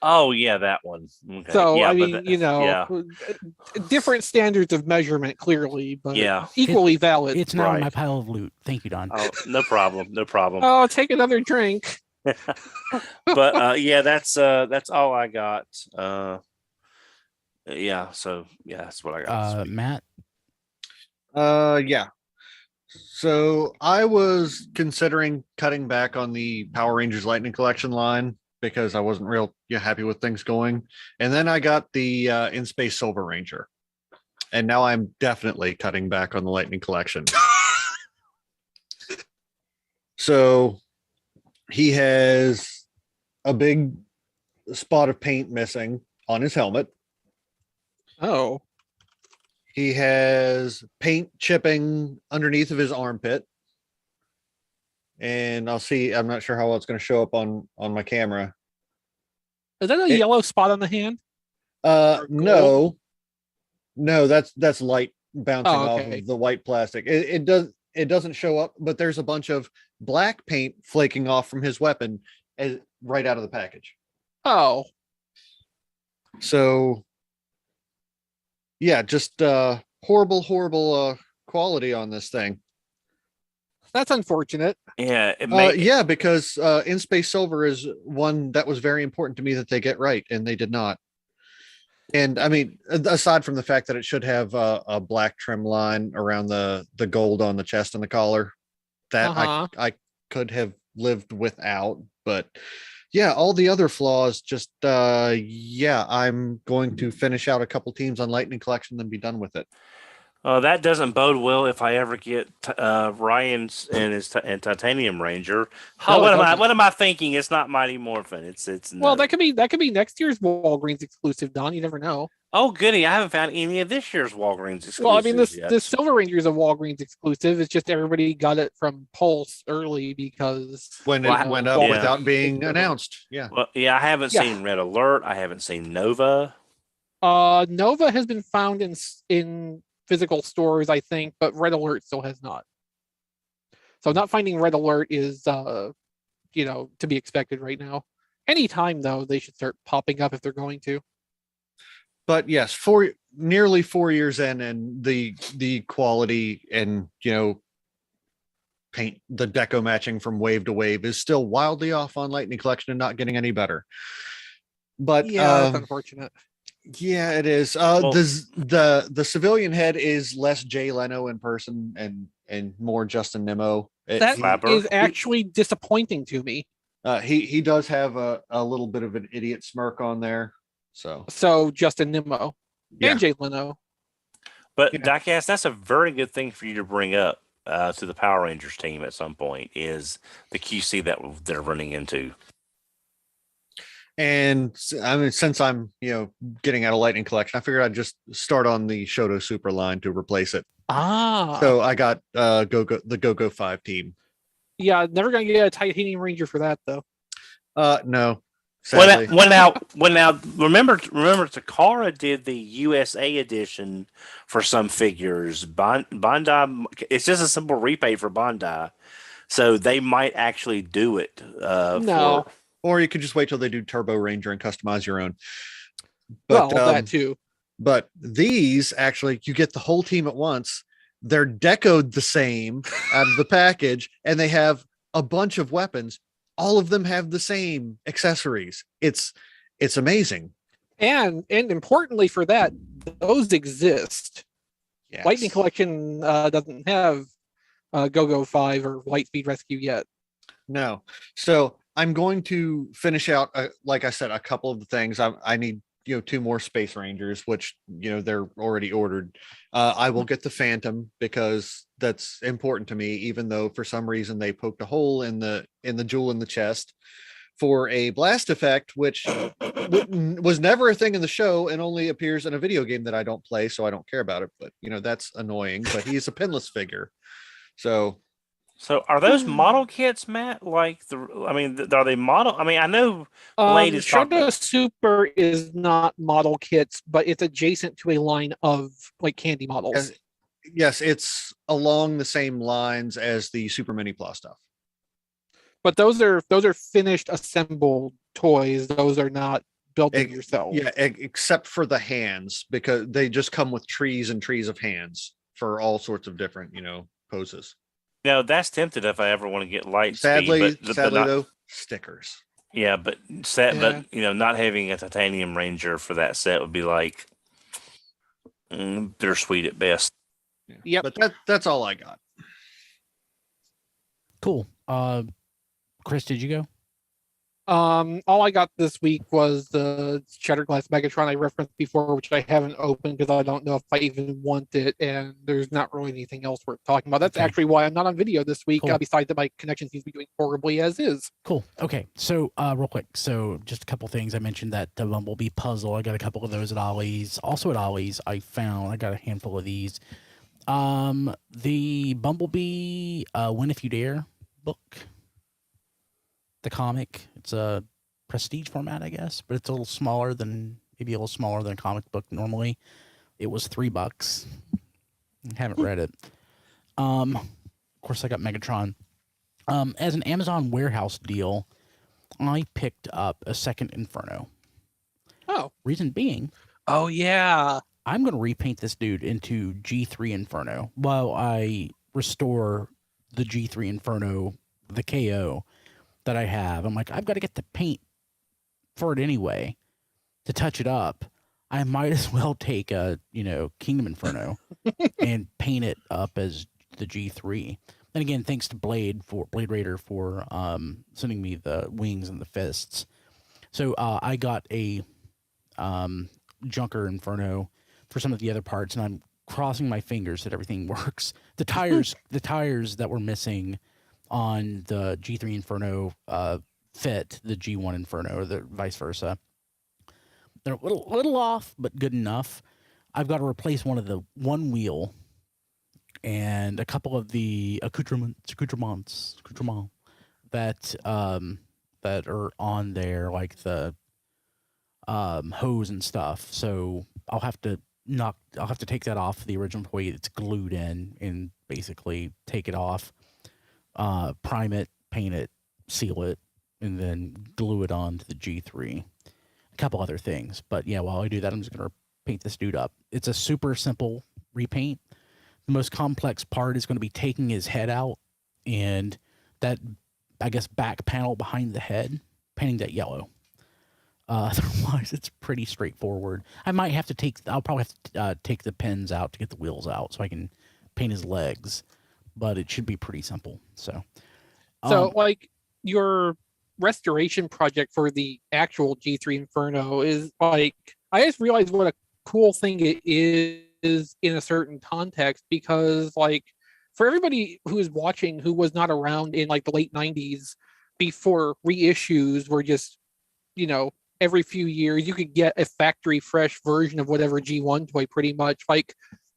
Oh yeah, that one. Okay. So yeah, I but mean, yeah. different standards of measurement, clearly, but Yeah. equally valid. It's not in my Right. pile of loot. Thank you, Don. Oh, no problem. No problem. Oh, take another drink. But yeah, that's all I got. Yeah, so yeah, that's what I got. this week. Matt, Yeah. So I was considering cutting back on the Power Rangers Lightning Collection line because I wasn't real happy with things going. And then I got the In Space Silver Ranger. And now I'm definitely cutting back on the Lightning Collection. So he has a big spot of paint missing on his helmet. Oh, He has paint chipping underneath of his armpit. And I'm not sure how well it's going to show up on my camera. is that a yellow spot on the hand? No, that's light bouncing off okay. of the white plastic. It doesn't show up, but there's a bunch of black paint flaking off from his weapon right out of the package. Oh, So yeah, just horrible quality on this thing. that's unfortunate. Yeah, Yeah, because In Space Silver is one that was very important to me that they get right, and they did not. And I mean, aside from the fact that it should have a black trim line around the gold on the chest and the collar, that I could have lived without. But yeah, all the other flaws, just I'm going to finish out a couple teams on Lightning Collection, then be done with it. That doesn't bode well if I ever get Ryan's and Titanium Ranger. No, Oh, it doesn't. what am I thinking? It's not Mighty Morphin. It's Well, no. that could be next year's Walgreens exclusive, Don. You never know. Oh, goody! I haven't found any of this year's Walgreens exclusives Well, I mean, yet. this Silver Ranger is a Walgreens exclusive. It's just everybody got it from Pulse early because When Well, it went up yeah. without being announced. Yeah. Well, yeah, I haven't Yeah. seen Red Alert. I haven't seen Nova. Nova has been found in physical stores, I think, but Red Alert still has not. So not finding Red Alert is to be expected right now. Anytime though, they should start popping up if they're going to. But yes, nearly 4 years in, and the quality and paint, the deco matching from wave to wave is still wildly off on Lightning Collection and not getting any better. But Yeah, that's unfortunate. yeah, it is. Well- The civilian head is less Jay Leno in person and more Justin Nimmo. That Flapper. is actually disappointing to me. He does have a little bit of an idiot smirk on there. So Justin Nimmo Yeah. and Jay Leno. But Yeah. Diecast, that's a very good thing for you to bring up to the Power Rangers team at some point. Is the QC that they're running into? And I mean, since I'm getting out of Lightning Collection, I figured I'd just start on the Shoto Super line to replace it. So I got the Go 5 team. yeah, never gonna get a Titanium Ranger for that though. No, sadly. When now, remember, Takara did the USA edition for some figures. Bandai, it's just a simple repay for Bandai, so they might actually do it. No. Or you could just wait till they do Turbo Ranger and customize your own. But Well, that too. But these actually, you get the whole team at once. They're decoed the same out of the package, and they have a bunch of weapons. All of them have the same accessories. It's amazing. And importantly for that, those exist. Yes. Lightning Collection doesn't have Go 5 or Lightspeed Rescue yet. No. So I'm going to finish out, like I said, a couple of the things. I need 2 more Space Rangers, which they're already ordered. I will get the Phantom because that's important to me, even though for some reason they poked a hole in the jewel in the chest for a blast effect, which was never a thing in the show and only appears in a video game that I don't play, so I don't care about it. But that's annoying. But he's a pinless figure, so. So are those model kits, Matt? Are they model? I mean, I know Blade is talking. Shoto Super is not model kits, but it's adjacent to a line of like candy models. Yes, it's along the same lines as the Super Mini Plus stuff. But those are finished assembled toys. Those are not built in yourself. Yeah, except for the hands, because they just come with trees and trees of hands for all sorts of different, poses. That's tempted if I ever want to get Lightspeed. Sadly, but not, though, stickers. Yeah, but not having a Titanium Ranger for that set would be like bittersweet at best. Yep. But that's all I got. Cool. Chris, did you go? All I got this week was the Shattered Glass Megatron I referenced before, which I haven't opened because I don't know if I even want it, and there's not really anything else worth talking about. That's Okay. actually why I'm not on video this week, Cool. besides that my connection seems to be doing horribly as is. Cool. Okay. So, real quick. So, just a couple things. I mentioned that the Bumblebee puzzle. I got a couple of those at Ollie's. Also at Ollie's, I got a handful of these. The Bumblebee Win If You Dare book. The comic. It's a prestige format, I guess, but it's a little smaller than a comic book normally. It was $3. I haven't read it. Of course, I got Megatron. As an Amazon warehouse deal, I picked up a second Inferno. Oh. Reason being, Oh, yeah. I'm going to repaint this dude into G3 Inferno while I restore the G3 Inferno, the KO that I have. I'm like, I've got to get the paint for it anyway to touch it up. I might as well take a, Kingdom Inferno and paint it up as the G3. And again, thanks to Blade Raider for sending me the wings and the fists. So I got a Junker Inferno for some of the other parts, and I'm crossing my fingers that everything works. The tires that were missing on the G3 Inferno fit the G1 Inferno, or the vice versa. They're a little off, but good enough. I've got to replace one wheel and a couple of the accoutrements that are on there, like the hose and stuff. So I'll have to take that off the original way it's glued in, and basically take it off, prime it, paint it, seal it, and then glue it onto the G3. A couple other things, but yeah, while I do that, I'm just gonna paint this dude up. It's a super simple repaint. The most complex part is going to be taking his head out and that, I guess, back panel behind the head, painting that yellow. Otherwise, it's pretty straightforward. I'll probably have to take the pins out to get the wheels out so I can paint his legs, but it should be pretty simple. So like your restoration project for the actual G3 Inferno is like, I just realized what a cool thing it is in a certain context, because like for everybody who is watching who was not around in like the late 90s before reissues were just, every few years you could get a factory fresh version of whatever G1 toy, pretty much. Like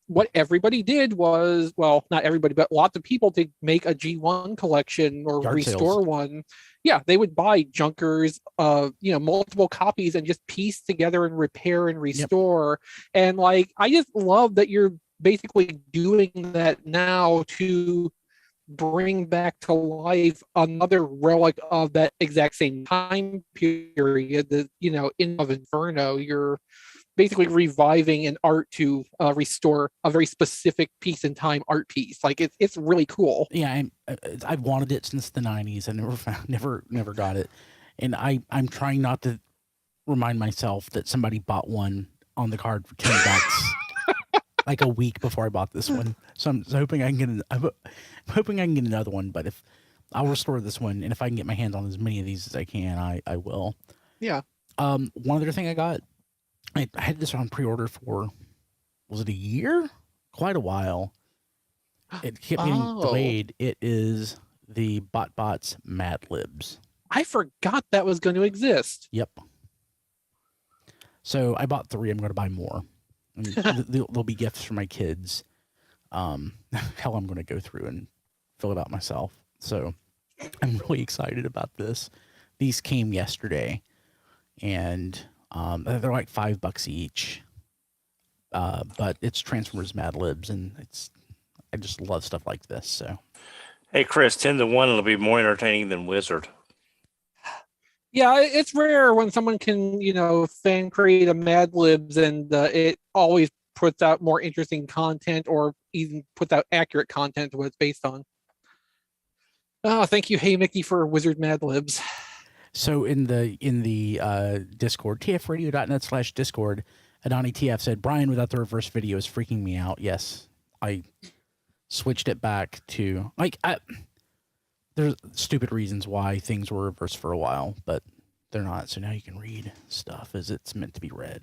what everybody did was, well, not everybody, but lots of people to make a G1 collection or Yard restore sales. one. Yeah, they would buy junkers, multiple copies and just piece together and repair and restore. Yep. And like, I just love that you're basically doing that now to bring back to life another relic of that exact same time period. In of Inferno, you're basically reviving an art to restore a very specific piece in time art piece. Like it's really cool. Yeah, I've wanted it since the 90s. I never got it, and I'm trying not to remind myself that somebody bought one on the card for $10 like a week before I bought this one. So I'm hoping I can get another one. But if I'll restore this one, and if I can get my hands on as many of these as I can, I will. Yeah. One other thing I got. I had this on pre-order for, was it a year? Quite a while. It kept getting delayed. It is the BotBots Mad Libs. I forgot that was going to exist. Yep. So I bought 3. I'm going to buy more. And there'll be gifts for my kids. Hell, I'm going to go through and fill it out myself. So I'm really excited about this. These came yesterday, and they're like $5 each. But it's Transformers Mad Libs, and I just love stuff like this. So, hey Chris, 10-1, it'll be more entertaining than Wizard. Yeah, it's rare when someone can, fan create a Mad Libs, and it always puts out more interesting content, or even puts out accurate content to what it's based on. Oh, thank you, Hey Mickey, for Wizard Mad Libs. So in the Discord, tfradio.net/Discord, Adani TF said, Brian without the reverse video is freaking me out. Yes, I switched it back to there's stupid reasons why things were reversed for a while, but they're not. So now you can read stuff as it's meant to be read.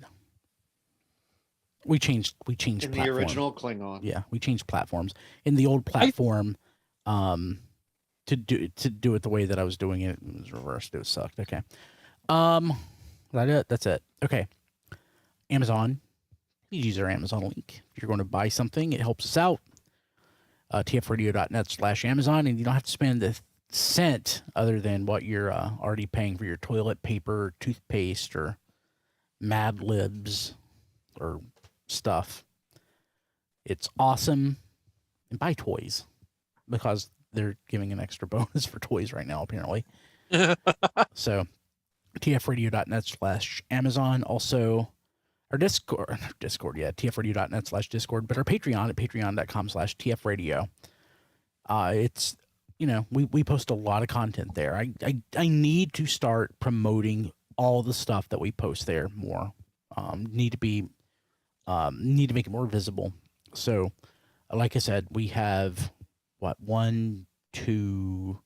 We changed In platform. the original Klingon. Yeah, we changed platforms. In the old platform, to do it the way that I was doing it, it was reversed. It sucked. Okay. That it? That's it. Okay. Amazon. Please use our Amazon link. If you're going to buy something, it helps us out. tfradio.net/Amazon, and you don't have to spend a cent other than what you're already paying for your toilet paper, toothpaste, or Mad Libs, or stuff. It's awesome. And buy toys, because they're giving an extra bonus for toys right now, apparently. So, tfradio.net/Amazon. Also, our Discord, yeah, tfradio.net/Discord, but our Patreon at patreon.com/tfradio. It's, we post a lot of content there. I need to start promoting all the stuff that we post there more. Need to make it more visible. So, like I said, we have two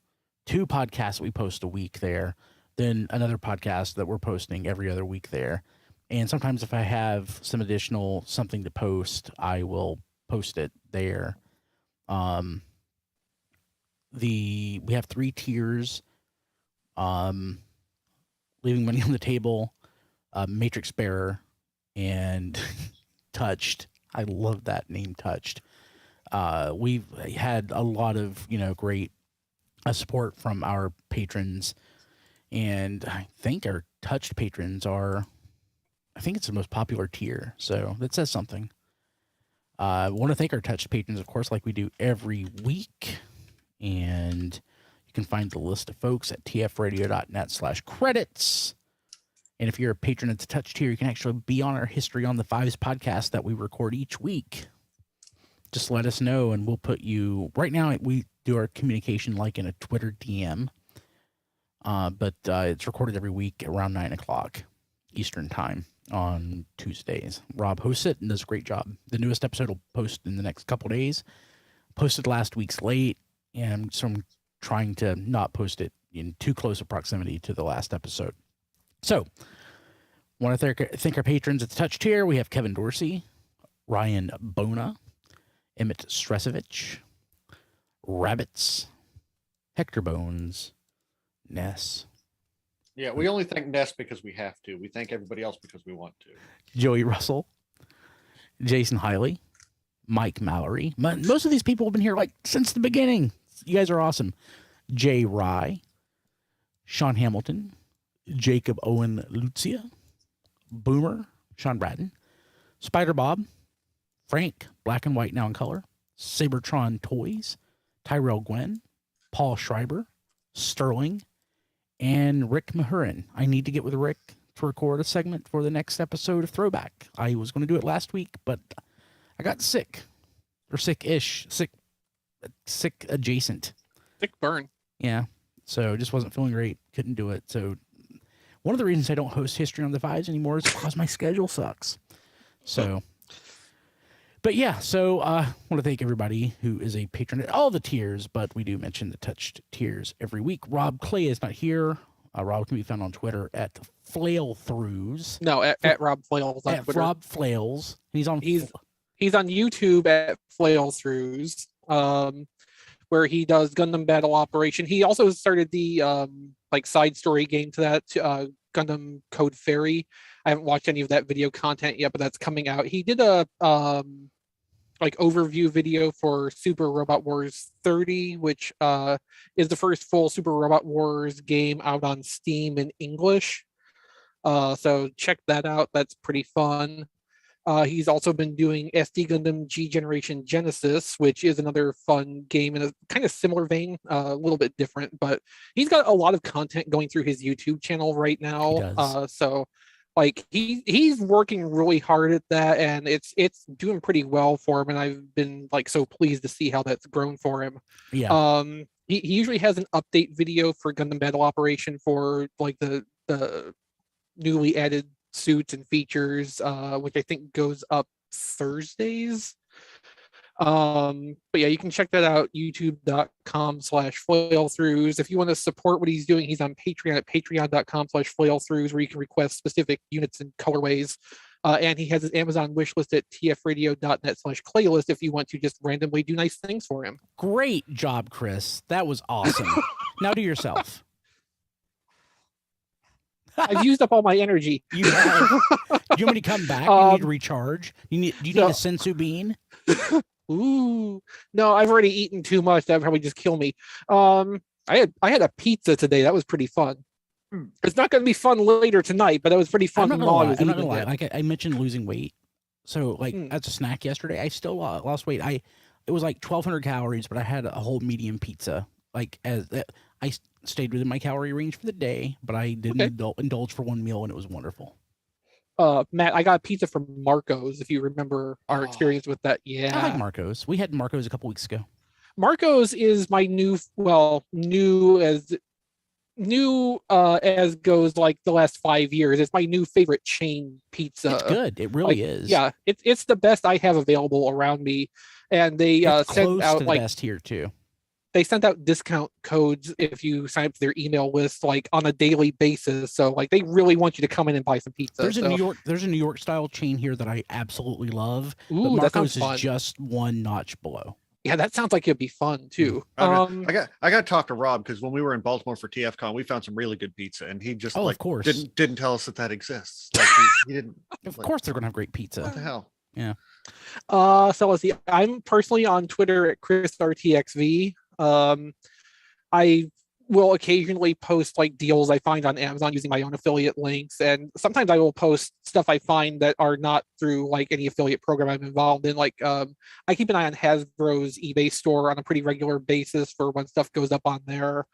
podcasts that we post a week there, then another podcast that we're posting every other week there. And sometimes if I have some additional something to post, I will post it there. We have 3 tiers. Leaving money on the table, Matrix Bearer, and Touched. I love that name, Touched. We've had a lot of great support from our patrons, and I think our Touched patrons it's the most popular tier, so that says something. I want to thank our Touched patrons, of course, like we do every week, and you can find the list of folks at tfradio.net/credits. And if you're a patron at the Touched tier, you can actually be on our History on the Fives podcast that we record each week. Just let us know, and we'll put you. Right now, we do our communication like in a Twitter DM, but it's recorded every week around 9:00 Eastern time on Tuesdays. Rob hosts it and does a great job. The newest episode will post in the next couple days. Posted last week's late, and so I'm trying to not post it in too close a proximity to the last episode. So, want to thank our patrons at the Touch tier. We have Kevin Dorsey, Ryan Bona, Emmett Stresovich, Rabbits, Hector Bones, Ness. Yeah, we only thank Ness because we have to. We thank everybody else because we want to. Joey Russell, Jason Hiley, Mike Mallory. Most of these people have been here since the beginning. You guys are awesome. Jay Rye, Sean Hamilton, Jacob Owen Lucia, Boomer, Sean Bratton, Spider Bob, Frank, Black and White Now in Color, Cybertron Toys, Tyrell Gwen, Paul Schreiber, Sterling, and Rick Mahurin. I need to get with Rick to record a segment for the next episode of Throwback. I was going to do it last week, but I got sick. Or sick-ish. Sick adjacent. Sick burn. Yeah. So just wasn't feeling great. Couldn't do it. So one of the reasons I don't host History on the Fives anymore is because my schedule sucks. So, but yeah, so I want to thank everybody who is a patron at all the tiers, but we do mention the Touched tiers every week. Rob Clay is not here. Rob can be found on Twitter at Flailthroughs. No, at Rob Flails on At Twitter. Rob Flails. He's on YouTube at Flailthroughs, where he does Gundam Battle Operation. He also started the side story game to that, Gundam Code Fairy. I haven't watched any of that video content yet, but that's coming out. He did a overview video for Super Robot Wars 30, which is the first full Super Robot Wars game out on Steam in English. So check that out. That's pretty fun. He's also been doing SD Gundam G Generation Genesis, which is another fun game in a kind of similar vein, a little bit different, but he's got a lot of content going through his YouTube channel right now. So he's working really hard at that, and it's doing pretty well for him, and I've been so pleased to see how that's grown for him. Yeah. He usually has an update video for Gundam Battle Operation for the newly added suits and features, which I think goes up Thursdays. But yeah, you can check that out, youtube.com/flailthroughs. If you want to support what he's doing, he's on Patreon at patreon.com/flailthroughs, where you can request specific units and colorways. And he has his Amazon wish list at tfradio.net/playlist if you want to just randomly do nice things for him. Great job, Chris. That was awesome. Now do yourself. I've used up all my energy. You have. Do you want me to come back? You need to recharge. Do you need a sensu bean? Ooh, no, I've already eaten too much. That'd probably just kill me. I had a pizza today. That was pretty fun. It's not going to be fun later tonight, but it was pretty fun. I'm not gonna lie. Like I mentioned, losing weight. So like as a snack yesterday, I still lost weight. It was like 1,200 calories, but I had a whole medium pizza. Like I stayed within my calorie range for the day, but I didn't indulge for one meal, and it was wonderful. Matt, I got pizza from Marco's. If you remember our experience with that, yeah, I like Marco's. We had Marco's a couple weeks ago. Marco's is my new as goes like the last 5 years. It's my new favorite chain pizza. It's good. It really is. Yeah, it's the best I have available around me, and they sent out to the best here too. They sent out discount codes if you sign up for their email list, like on a daily basis. So like they really want you to come in and buy some pizza. There's a New York style chain here that I absolutely love. Ooh, but Marco's is just one notch below. Yeah, that sounds like it'd be fun too. I got to talk to Rob, because when we were in Baltimore for TFCon, we found some really good pizza, and he just of course didn't tell us that exists. Like, he didn't. Of course, they're gonna have great pizza. What the hell? Yeah. So let's see. I'm personally on Twitter at ChrisRTXV. I will occasionally post like deals I find on Amazon using my own affiliate links, and sometimes I will post stuff I find that are not through like any affiliate program I'm involved in. Like I keep an eye on Hasbro's eBay store on a pretty regular basis for when stuff goes up on there.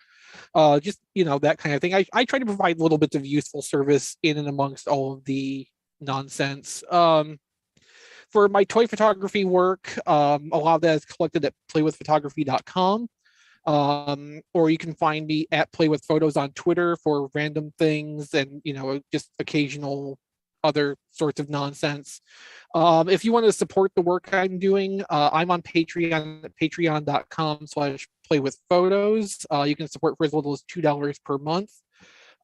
Just that kind of thing. I try to provide little bits of useful service in and amongst all of the nonsense. For my toy photography work, a lot of that is collected at playwithphotography.com. Or you can find me at playwithphotos on Twitter for random things and, just occasional other sorts of nonsense. If you want to support the work I'm doing, I'm on Patreon at patreon.com/playwithphotos. You can support for as little as $2 per month.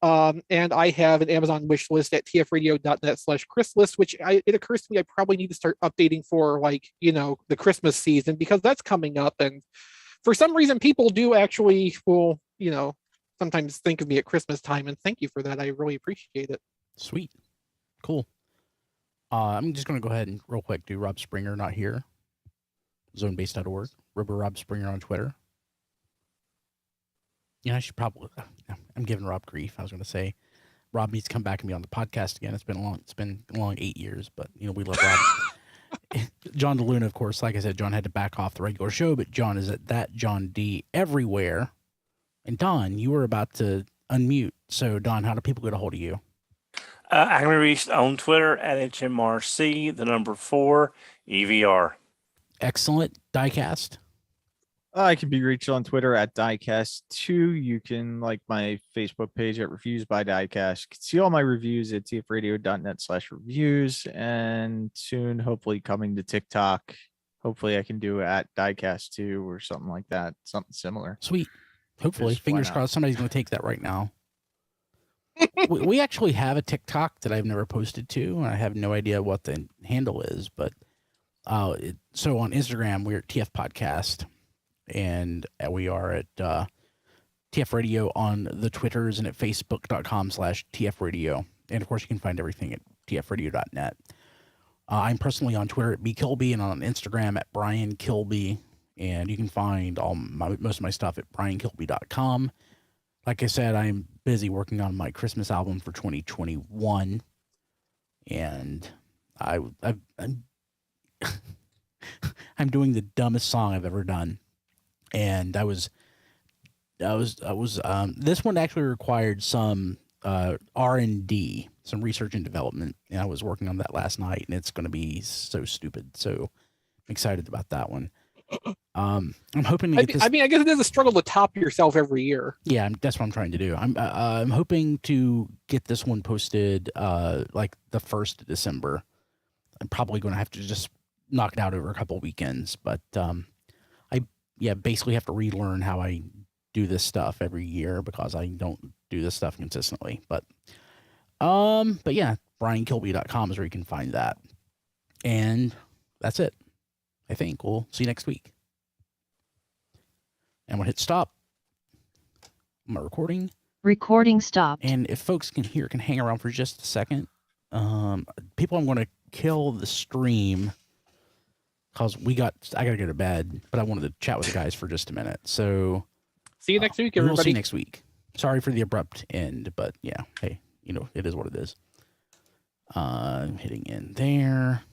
And I have an Amazon wish list at tfradio.net/chrislist, which it occurs to me I probably need to start updating for the Christmas season, because that's coming up. And for some reason, people do actually will, sometimes think of me at Christmas time. And thank you for that. I really appreciate it. Sweet. Cool. I'm just going to go ahead and real quick do Rob Springer not here. Zonebase.org. Rob Springer on Twitter. Yeah, I should probably. I'm giving Rob grief. I was going to say, Rob needs to come back and be on the podcast again. It's been a long 8 years, but we love Rob. John DeLuna, of course, like I said, John had to back off the regular show, but John is at that John D everywhere. And Don, you were about to unmute. So Don, how do people get a hold of you? I can be reached on Twitter at HMRC, the number 4 EVR. Excellent. Diecast. I can be reached on Twitter at Diecast2. You can like my Facebook page at Reviews by Diecast. You can see all my reviews at tfradio.net/reviews, and soon, hopefully, coming to TikTok. Hopefully, I can do at Diecast2 or something like that, something similar. Sweet. Hopefully, Just fingers crossed, somebody's going to take that right now. we actually have a TikTok that I've never posted to, and I have no idea what the handle is. But so on Instagram, we're at TF Podcast. And we are at TF Radio on the Twitters and at facebook.com/TF Radio. And of course, you can find everything at tfradio.net. I'm personally on Twitter at bkilby and on Instagram at Brian Kilby. And you can find most of my stuff at briankilby.com. Like I said, I'm busy working on my Christmas album for 2021. And I'm doing the dumbest song I've ever done. And this one actually required some R&D, some research and development. And I was working on that last night, and it's going to be so stupid. So I'm excited about that one. I'm hoping to get this. I guess it is a struggle to top yourself every year. Yeah, that's what I'm trying to do. I'm hoping to get this one posted like the 1st of December. I'm probably going to have to just knock it out over a couple of weekends. But I basically have to relearn how I do this stuff every year because I don't do this stuff consistently. But yeah, BrianKilby.com is where you can find that. And that's it. I think we'll see you next week. And we'll hit stop. Am I recording? Recording stopped. And if folks can hang around for just a second. People, I'm going to kill the stream because I got to go to bed, but I wanted to chat with the guys for just a minute. So See you next week, we'll everybody. see you next week. Sorry for the abrupt end, but yeah, hey, it is what it is. Hitting in there.